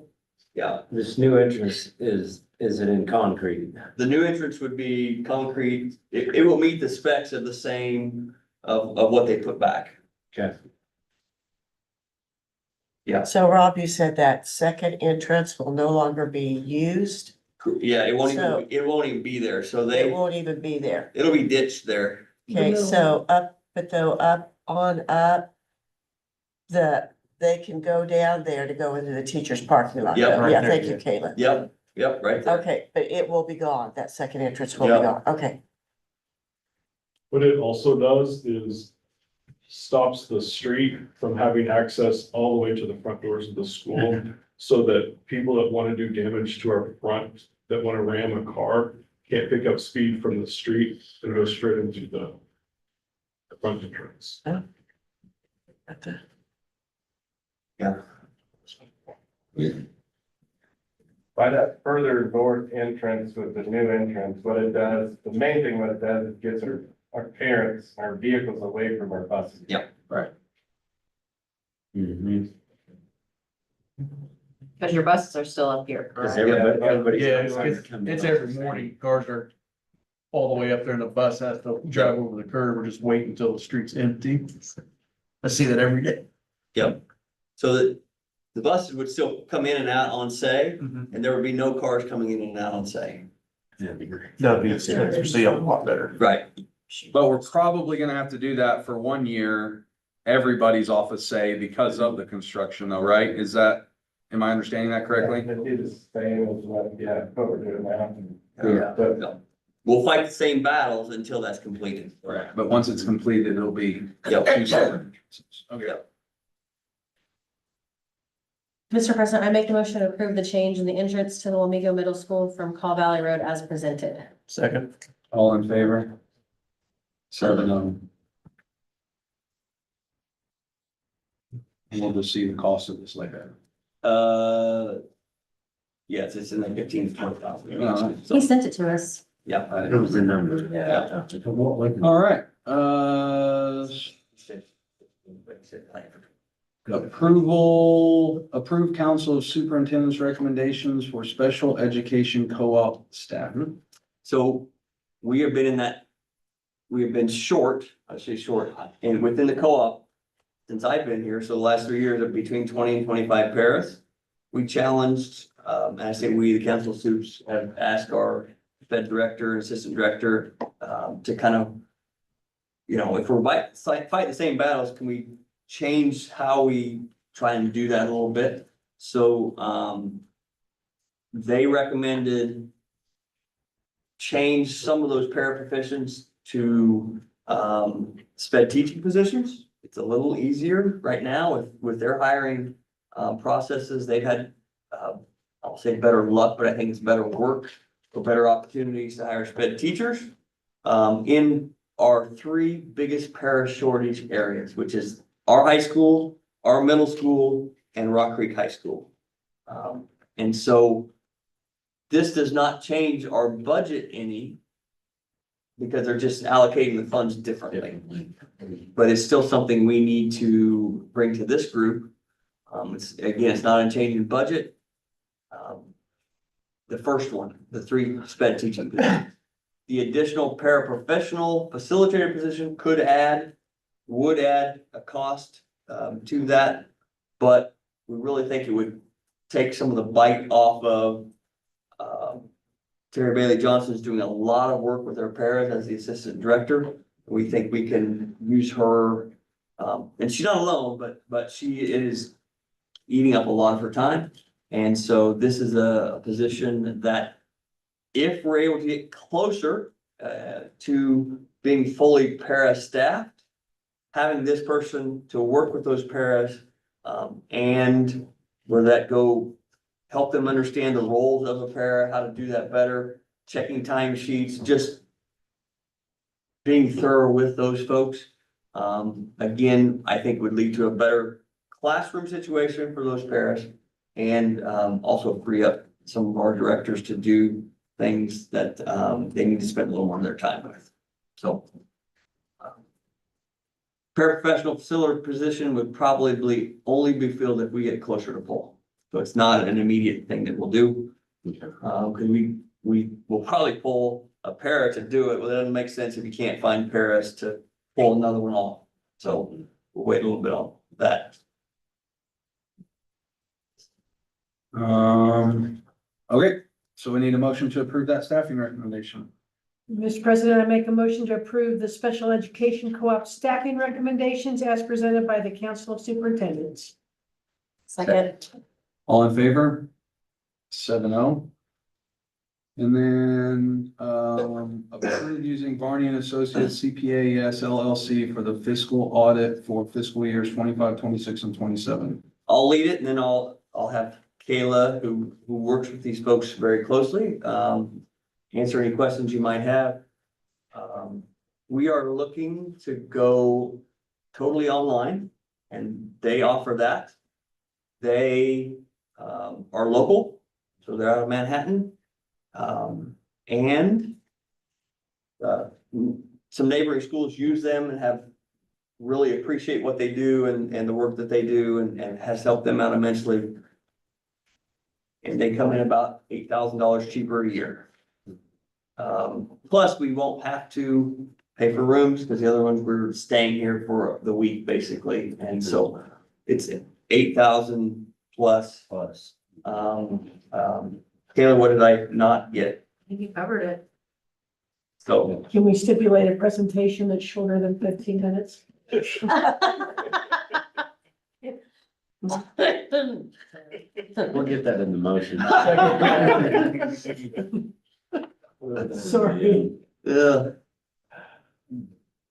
Yeah, This new entrance is it in concrete? the new entrance would be concrete. It will meet the specs of the same of what they put back. Okay. Yeah. So Rob, you said that second entrance will no longer be used? Yeah, it won't So- even be there. So It won't even be there. it'll be ditched there. Okay, so up, they can go down there to go into the teacher's parking lot. Yep. Yeah, thank you, Kayla. Yep, right there. Okay, but it will be gone. That second entrance will be Yep. gone. Okay. What it also does is, stops the street from having access all the way to the front doors of the school. So that people that want to do damage to our front, that want to ram a car, can't pick up speed from the street and go straight into the front entrance. Yeah. By that further north entrance with the new entrance, what it does, the main thing what it does is gets our parents, our vehicles away from our buses. Yeah. Right. Because your buses are still up here, Because correct? everybody's. Yeah, outside it's, coming it's up. every morning, cars are all the way up there and the bus has to drive over the curb or just wait until the street's empty. I see that every day. Yep. So the buses would still come in and out on Say, and there would be no cars coming in and out on Say. That'd be a lot better. Right. But we're probably gonna have to do that for 1 year. Everybody's off of Say because of the construction though, right? Am I understanding that correctly? It'd be the same as what we're doing now. Yeah. But We'll fight the same battles until that's completed. Right. But once it's completed, it'll be Yep. 2 separate entrances. Okay. Mr. President, I make a motion to approve the change in the entrance to the Wamego Middle School from Call Valley Road as presented. Second. All in favor? 7-0. We'll just see the cost of this later. Yes, it's in the 15 to 20,000. He sent it to us. Yeah. It was the number. Yeah. All right, approve council of superintendent's recommendations for special education co-op staff. So we have been short, I say short, and within the co-op, since I've been here, so the last 3 years of between 20 and 25 paras. We challenged, and I say we, the council of supes, have asked our Fed director, assistant director, to kind of, if we're fight the same battles, can we change how we try and do that a little bit? So, they recommended change some of those paraprofessions to, sped teaching positions. It's a little easier right now with their hiring, processes. They've had, I'll say better luck, but I think it's better work or better opportunities to hire sped teachers in our 3 biggest para shortage areas, which is our high school, our middle school, and Rock Creek High School. And so this does not change our budget any because they're just allocating the funds differently. But it's still something we need to bring to this group. It's not a change in budget. The first one, the 3 sped teaching positions. The additional paraprofessional facilitator position would add a cost to that. But we really think it would take some of the bite off of Terry Bailey Johnson's doing a lot of work with our paras as the assistant director. We think we can use her, and she's not alone, but she is eating up a lot of her time. And so this is a position that if we're able to get closer to being fully para staffed, having this person to work with those paras, and where that go, help them understand the roles of a para, how to do that better, checking time sheets, just being thorough with those folks. Again, I think would lead to a better classroom situation for those paras and also free up some of our directors to do things that they need to spend a little more of their time with. So paraprofessional facilitator position would probably only be filled if we get closer to full. So it's not an immediate thing that we'll do. Cause we will probably pull a para to do it. Well, it doesn't make sense if you can't find paras to pull another one off. So we'll wait a little bit on that. Okay, so we need a motion to approve that staffing recommendation. Mr. President, I make a motion to approve the special education co-op staffing recommendations as presented by the Council of Superintendents. Second. All in favor? 7-0. And then, approved using Barney and Associates CPAS LLC for the fiscal audit for fiscal years 25, 26, and 27. I'll lead it and then I'll have Kayla, who works with these folks very closely, answer any questions you might have. We are looking to go totally online and they offer that. They, are local, so they're out of Manhattan. And some neighboring schools use them and have really appreciate what they do and the work that they do and has helped them out immensely. And they come in about $8,000 cheaper a year. Plus, we won't have to pay for rooms because the other ones we're staying here for the week basically. And so it's 8,000 plus. Taylor, what did I not get? I think you covered it. So Can we stipulate a presentation that's shorter than 15 minutes? We'll get that in the motion. Sorry. yeah, Do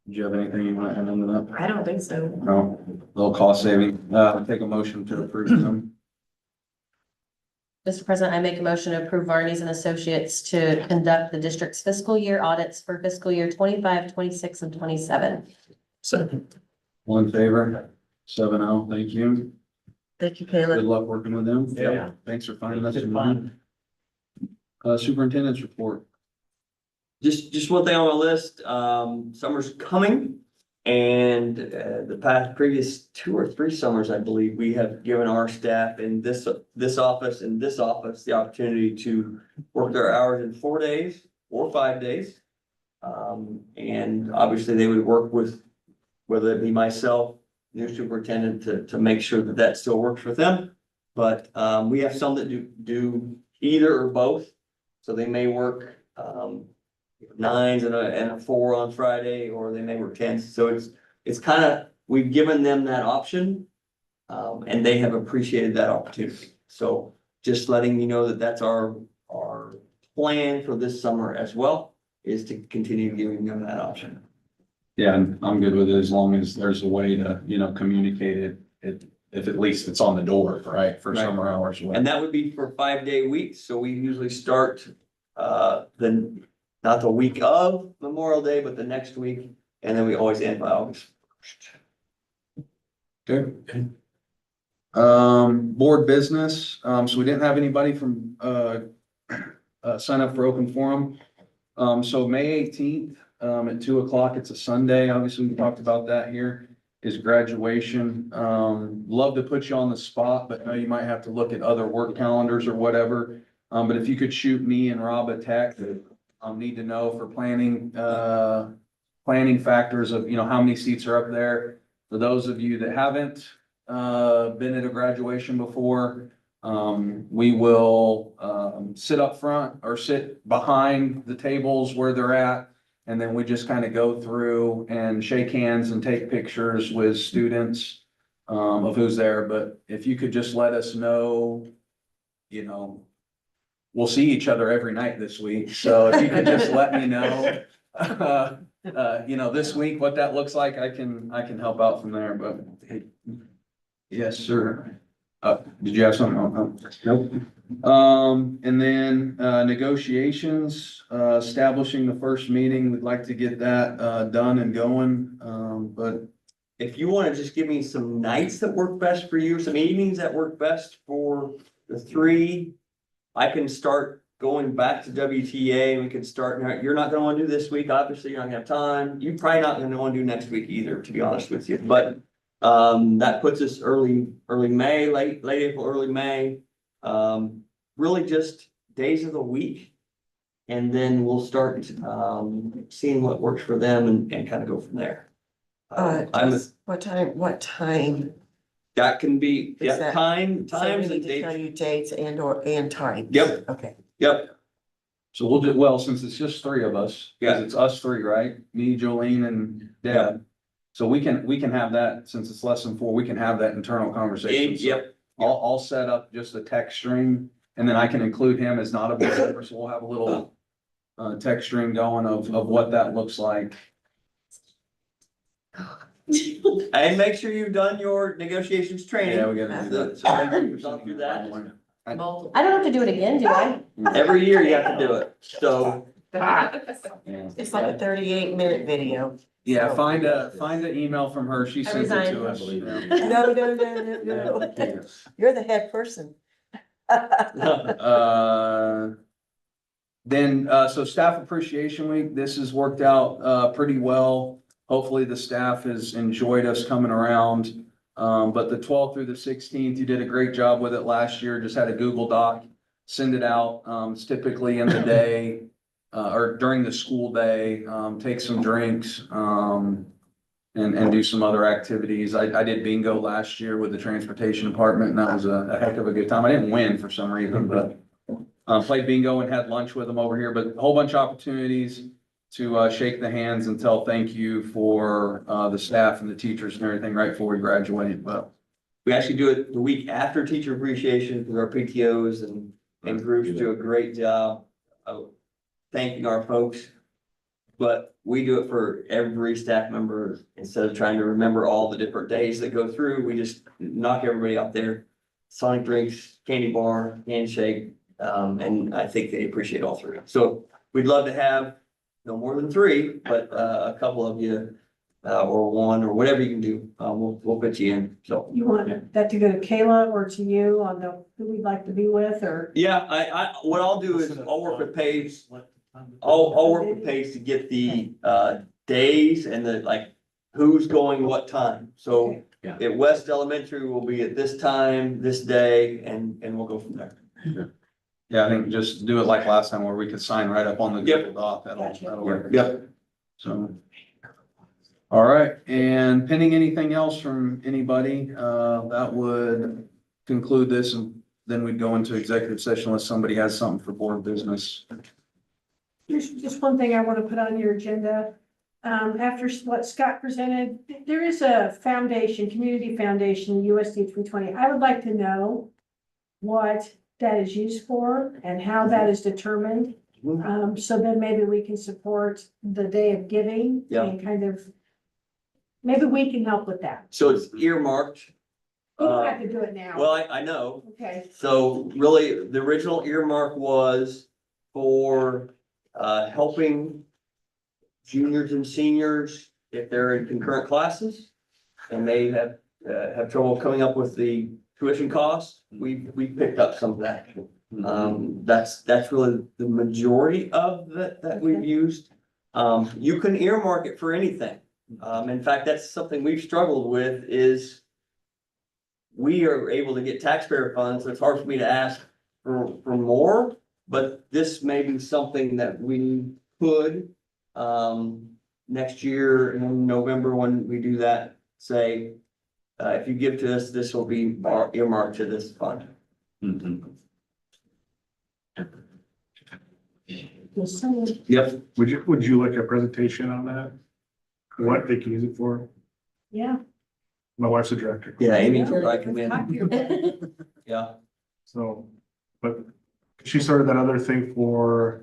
you have anything you want to add into that? I don't think so. No, little cost saving, take a motion to approve them. Mr. President, I make a motion to approve Varney's and Associates to conduct the district's fiscal year audits for fiscal year 25, 26, and 27. second. All in favor? 7-0, thank you. Thank you, Good Caleb. luck working with them. Yeah. Thanks for finding us. It's fun. Superintendent's report. Just one thing on my list, summer's coming. And the previous 2 or 3 summers, I believe, we have given our staff in this office and this office the opportunity to work their hours in 4 days or 5 days. And obviously they would work with, whether it be myself, new superintendent, to make sure that that still works with them. But we have some that do either or both. So they may work 9s and a 4 on Friday, or they may work 10s. So it's kind of, we've given them that option. And they have appreciated that opportunity. So just letting you know that that's our plan for this summer as well, is to continue giving them that option. Yeah, and I'm good with it as long as there's a way to, if at least it's on the door, right, for Right. summer hours. And that would be for 5-day weeks. So we usually start not the week of Memorial Day, but the next week. And then we always end by August 1st. Okay. Board business, so we didn't have anybody from, sign up for open forum. So May 18th, at 2 o'clock, it's a Sunday, obviously we talked about that here, is graduation. Love to put you on the spot, but know you might have to look at other work calendars or whatever. But if you could shoot me and Rob a text, need to know for planning factors of, how many seats are up there. For those of you that haven't, been at a graduation before, we will, sit up front or sit behind the tables where they're at. And then we just kind of go through and shake hands and take pictures with students, of who's there. But if you could just let us know, we'll see each other every night this week. So if you could just let me know, this week, what that looks like, I can help out from there, but yes, sir. Did you have something? Nope. And then, negotiations, establishing the first meeting, we'd like to get that, done and going. But If you want to just give me some nights that work best for you, some evenings that work best for the 3, I can start going back to WTA. We could start, you're not gonna want to do this week, obviously, you're not gonna have time. You're probably not gonna want to do next week either, to be honest with you, but that puts us early May, late April, early May. Really just days of the week. And then we'll start seeing what works for them and kind of go from there. What time? That can be, Is that- times So we and need to dates. tell you dates and times. Yep. Okay. Yep. so we'll do, well, since it's just 3 of us, because it's us 3, right? Me, Jolene and Deb. So we can have that, since it's less than 4, we can have that internal conversation. So Yep. I'll set up just a text stream And then I can include him as not a board member, so we'll have a little text string going of what that looks like. And make sure you've done your negotiations training. Yeah, we gotta do that. So make sure you've gone through that. I don't have to do it again, do I? Every year you have to do it, so. It's like a 38-minute video. Yeah, find an email from her. She sent it to us. No. You're the head person. So Staff Appreciation Week, this has worked out pretty well. Hopefully the staff has enjoyed us coming around. But the 12th through the 16th, you did a great job with it last year. Just had a Google Doc, send it out. It's typically in the day or during the school day, take some drinks and do some other activities. I did bingo last year with the transportation department and that was a heck of a good time. I didn't win for some reason, but played bingo and had lunch with them over here, but a whole bunch of opportunities to shake the hands and tell thank you for the staff and the teachers and everything right before we graduate. But We actually do it the week after teacher appreciation because our PTOs and groups do a great job of thanking our folks. But we do it for every staff member instead of trying to remember all the different days that go through. We just knock everybody out there. Sonic drinks, candy bar, handshake, and I think they appreciate all three. So we'd love to have no more than three, but a couple of you or one or whatever you can do, we'll fit you in. So You want that to go to Kayla or to you on the, who we'd like to be with, or? yeah, what I'll do is I'll work with Paige. I'll work with Paige to get the days and the like, who's going what time. So at West Elementary will be at this time, this day, and we'll go from there. yeah, I think just do it like last time where we could sign right up on the Google Doc. That'll work. Yep. So. All right, and pending anything else from anybody, that would conclude this and then we'd go into executive session unless somebody has something for board business. There's just one thing I want to put on your agenda. After what Scott presented, there is a foundation, community foundation, USD 320. I would like to know what that is used for and how that is determined. So then maybe we can support the day of giving and kind of, maybe we can help with that. So it's earmarked. You don't have to do it now. Well, I know. Okay. So really, the original earmark was for helping juniors and seniors if they're in concurrent classes and they have trouble coming up with the tuition costs. We picked up some of that. That's really the majority of that we've used. You can earmark it for anything. In fact, that's something we've struggled with is we are able to get taxpayer funds, so it's hard for me to ask for more, but this may be something that we could, next year in November when we do that, say, if you give to us, this will be earmarked to this fund. Yep. Would you like a presentation on that? What they can use it for? Yeah. My wife's a director. Yeah, Amy, I come in. Yeah. So, but she started that other thing for,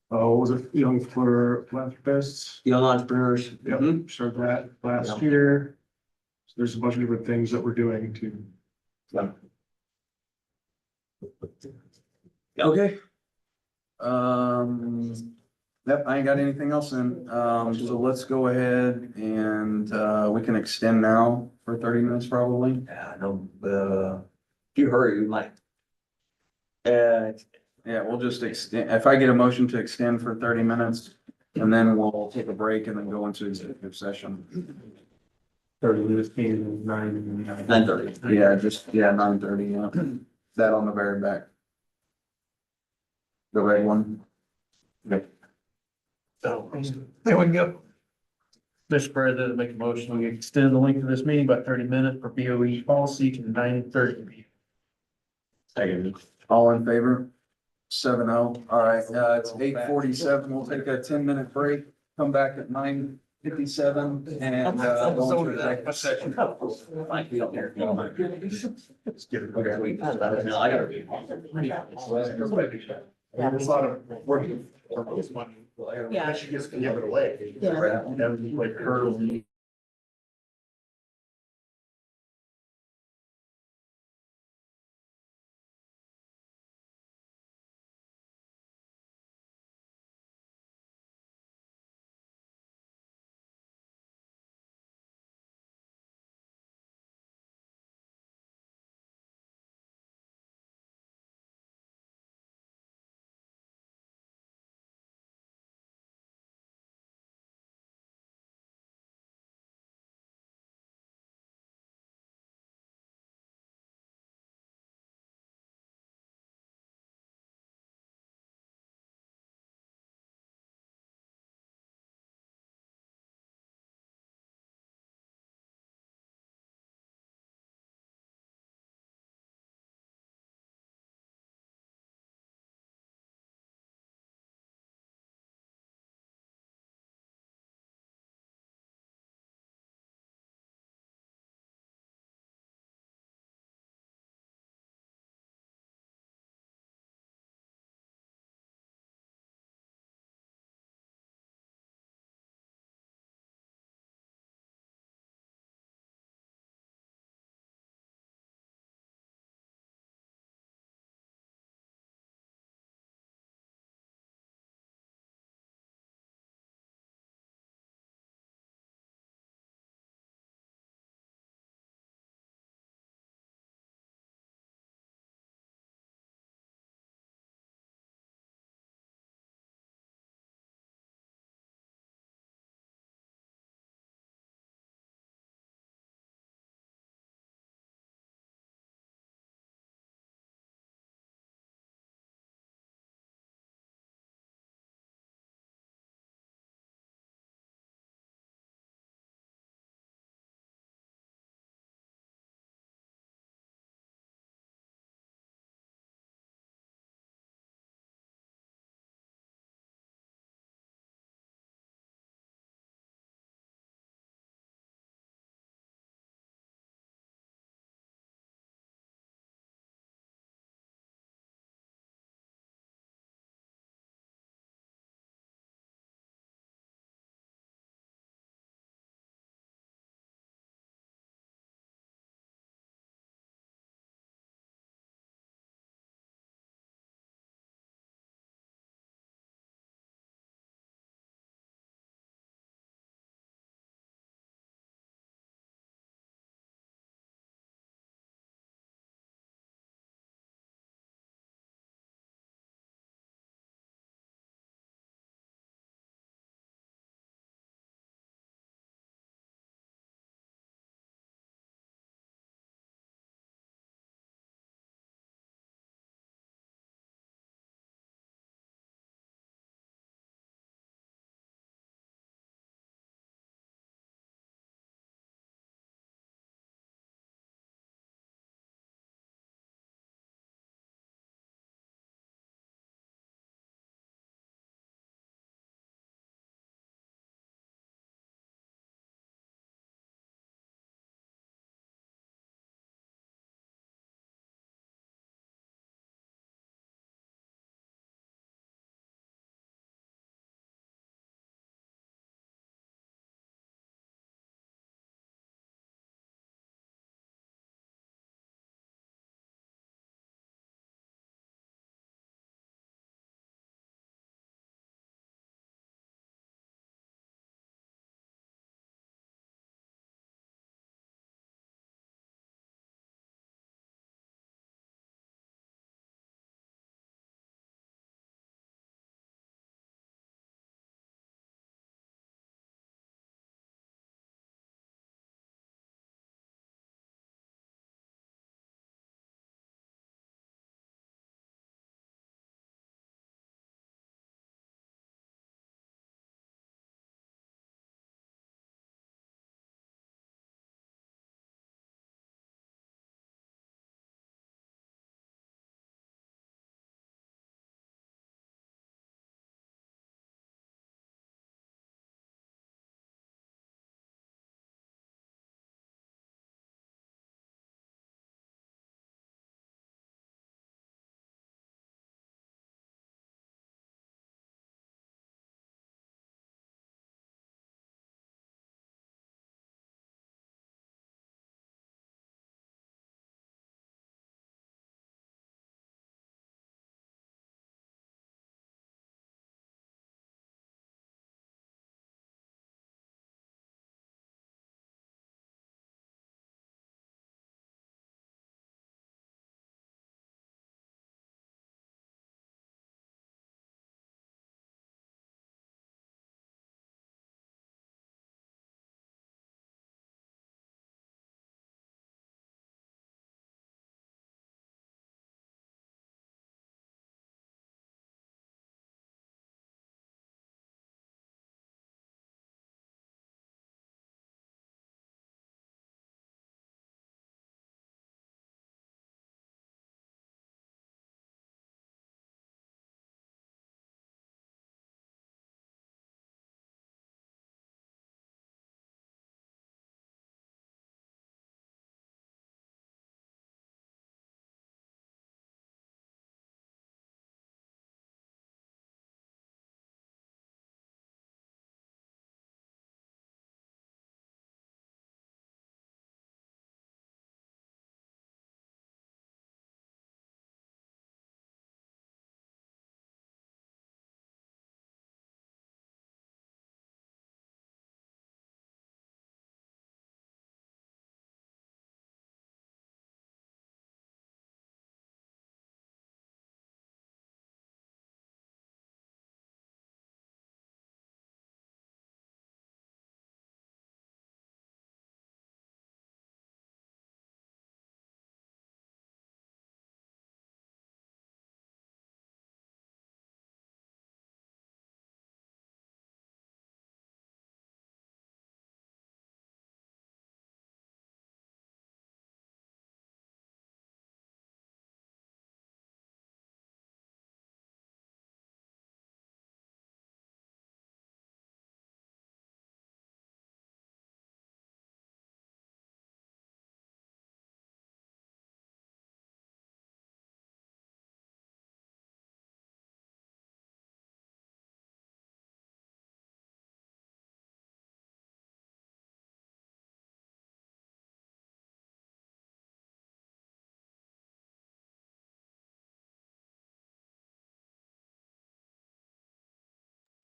what was it, Young Philanthropists? Young entrepreneurs. Yep, started that last year. So there's a bunch of different things that we're doing to. Okay. Yep, I ain't got anything else then. So let's go ahead and we can extend now for 30 minutes probably. Yeah, no, if you hurry, we might. Yeah, we'll just extend, if I get a motion to extend for 30 minutes and then we'll take a break and then go into executive session. 30 minutes being 9:30. 9:30. Yeah, 9:30, yeah. That on the very back. The red one. Yep. So, there we go. Mr. President, make a motion, we extend the length of this meeting by 30 minutes for BOE policy to 9:30. Second. All in favor? 7-0. All right, it's 8:47. We'll take a 10-minute break, come back at 9:30. 57 and, going to executive session. Let's get it. Okay. No, I gotta read. There's a lot of working for this money. Yeah. She gets to give it away. Yeah. And like her.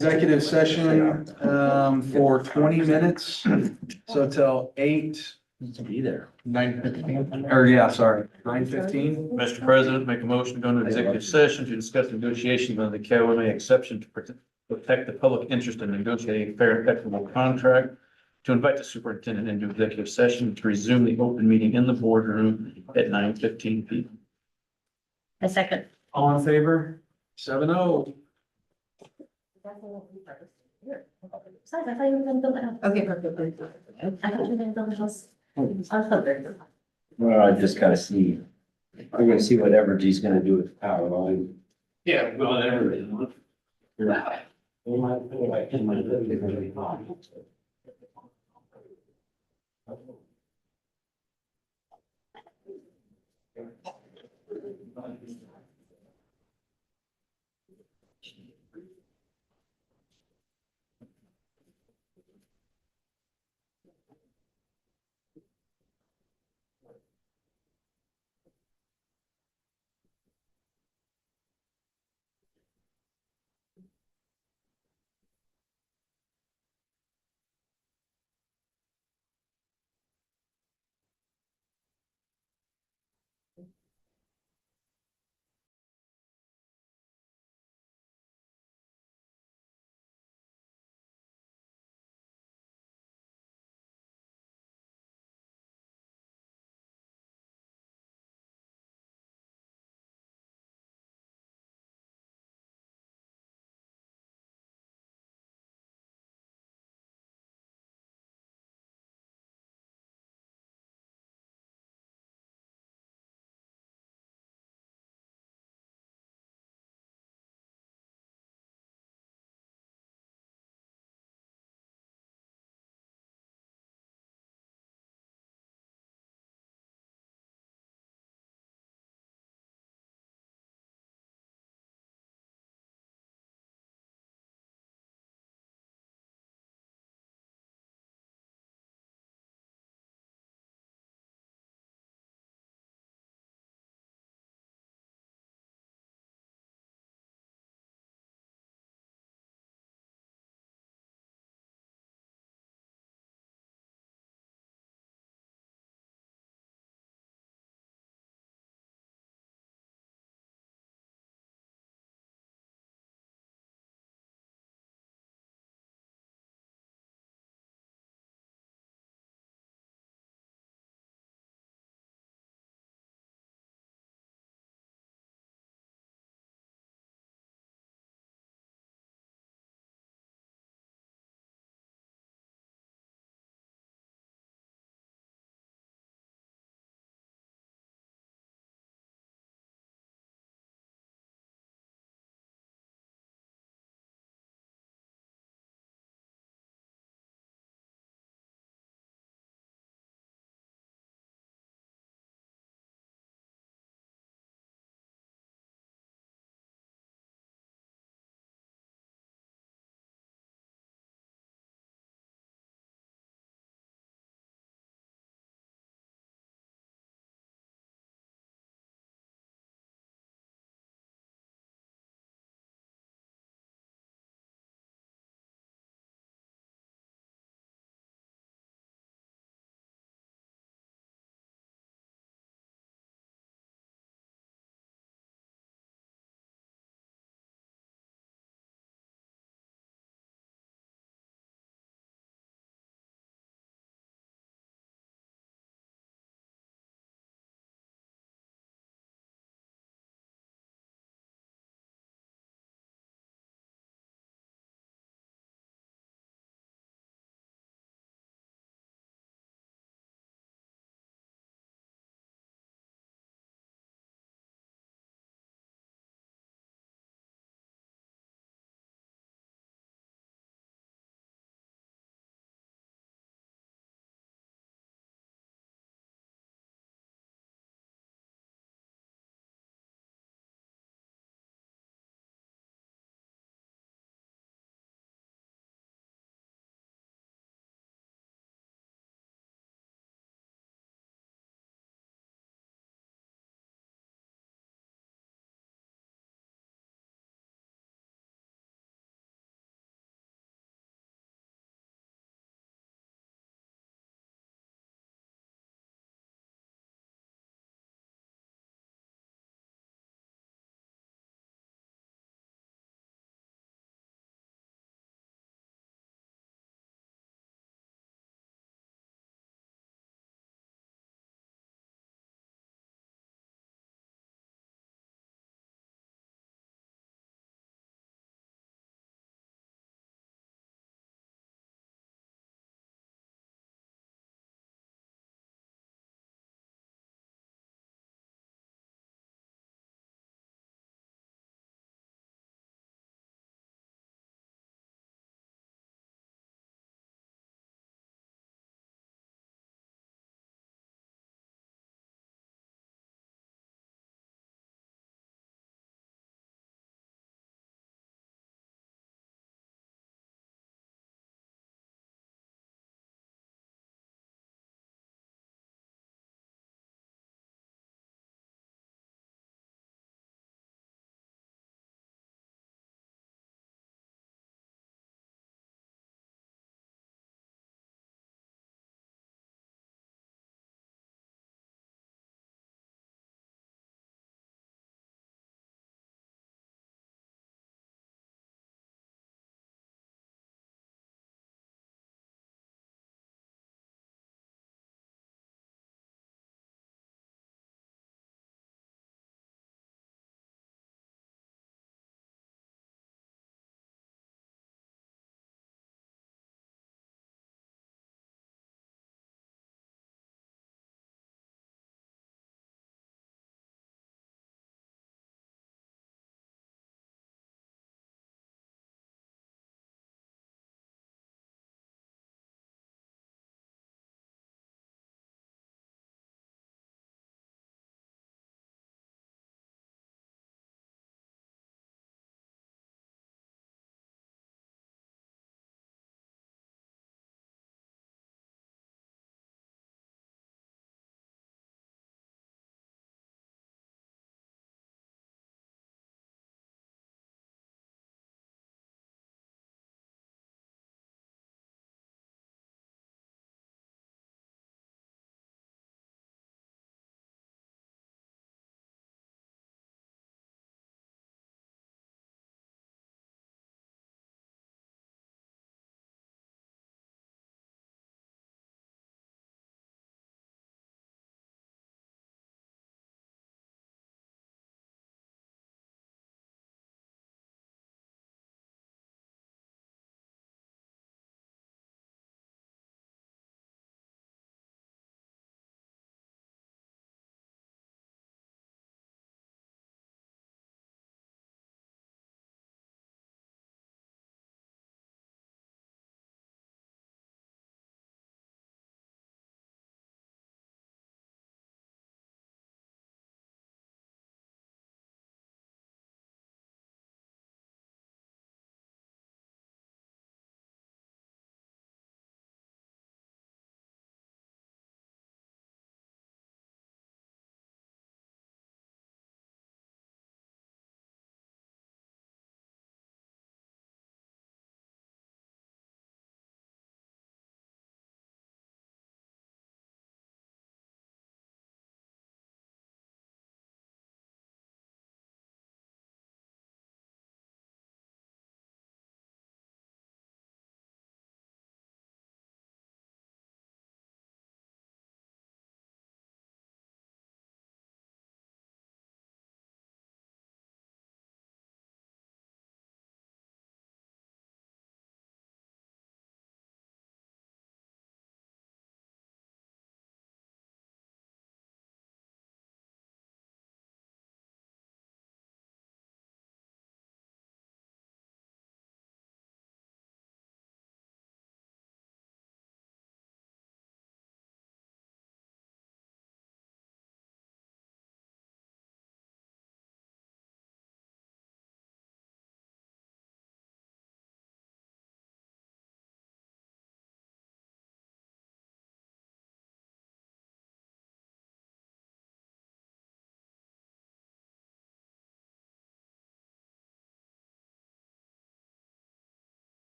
Executive session, for 20 minutes, so till 8. Be there. 9:15. Or yeah, sorry, 9:15. Mr. President, make a motion to go into executive session to discuss negotiations under the KOMA exception to protect the public interest in negotiating a fair and equitable contract, to invite the superintendent into executive session, to resume the open meeting in the boardroom at 9:15 p.m. A second. All in favor? 7-0. Besides, I thought you were gonna build it up. Okay, perfect. I thought you were gonna build it house. Well, I just gotta see. I'm gonna see what Evergy's gonna do with the power line. Yeah, well, everything.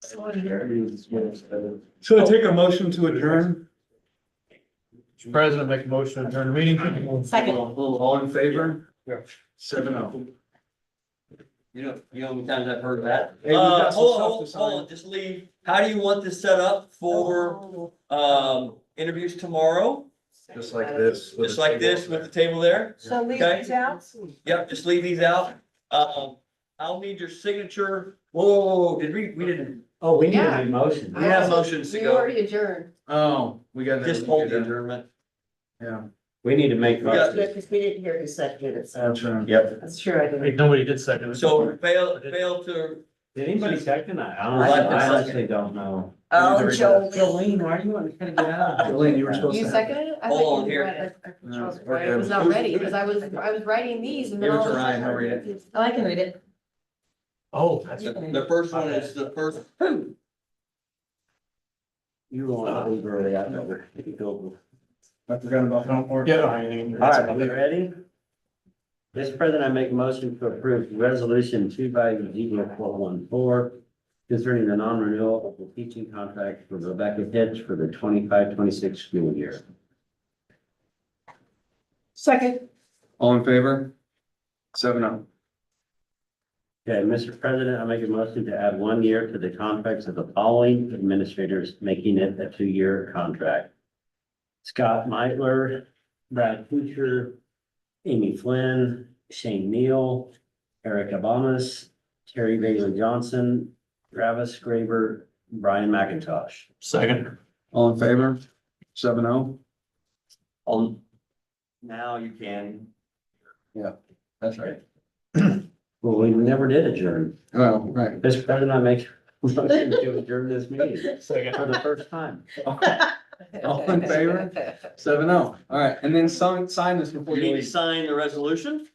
So I take a motion to adjourn. Mr. President, make a motion to adjourn the meeting. Second. All in favor? Yeah. 7-0. You know how many times I've heard that? Hey, we've got some stuff to Hold sign. on, just leave. How do you want this set up for, interviews tomorrow? Just like this. Just like this with the table there? So leave Okay. these out? Yep, just leave these out. I'll need your signature. Whoa, we didn't, Oh, we need a motion. we have motions to go. adjourned. Oh, we got. Just hold the adjournment. Yeah. We need to make. We got- Because we didn't hear who seconded it, so. That's right. Yep. That's true, I didn't. Wait, nobody did second it. So fail to, Did anybody second that? I I don't, I second. honestly don't know. Oh, Joel. Jolene, why do you want to kind of get out of it? Jolene, you were supposed to. You have- seconded it? I Hold thought on you here. read it. No, I was not ready, because I was writing these and then Give it all to of a Ryan, sudden- he'll read it. Oh, I can read it. Oh, that's. the first one is the first. You were on over early, I know. I forgot about homework. Yeah. All right, are we ready? Mr. President, I make a motion to approve resolution 2/0414 concerning the non-renewal of the teaching contract for Rebecca Hitch for the 25-26 school year. Second, All in favor? 7-0. Okay, Mr. President, I make a motion to add 1 year to the contracts of the following administrators, making it a 2-year contract. Scott Meitler, Brad Kuchar, Amy Flynn, Shane Neal, Eric Abanas, Terry Bailey Johnson, Travis Graber, Brian McIntosh. Second. All in favor? 7-0. Now you can. That's right. Well, we never did adjourn. Oh, right. Mr. President, I make a motion to adjourn this meeting Second. for the first time. All in favor? 7-0. All right, and then sign this before You you need to leave. sign the resolution.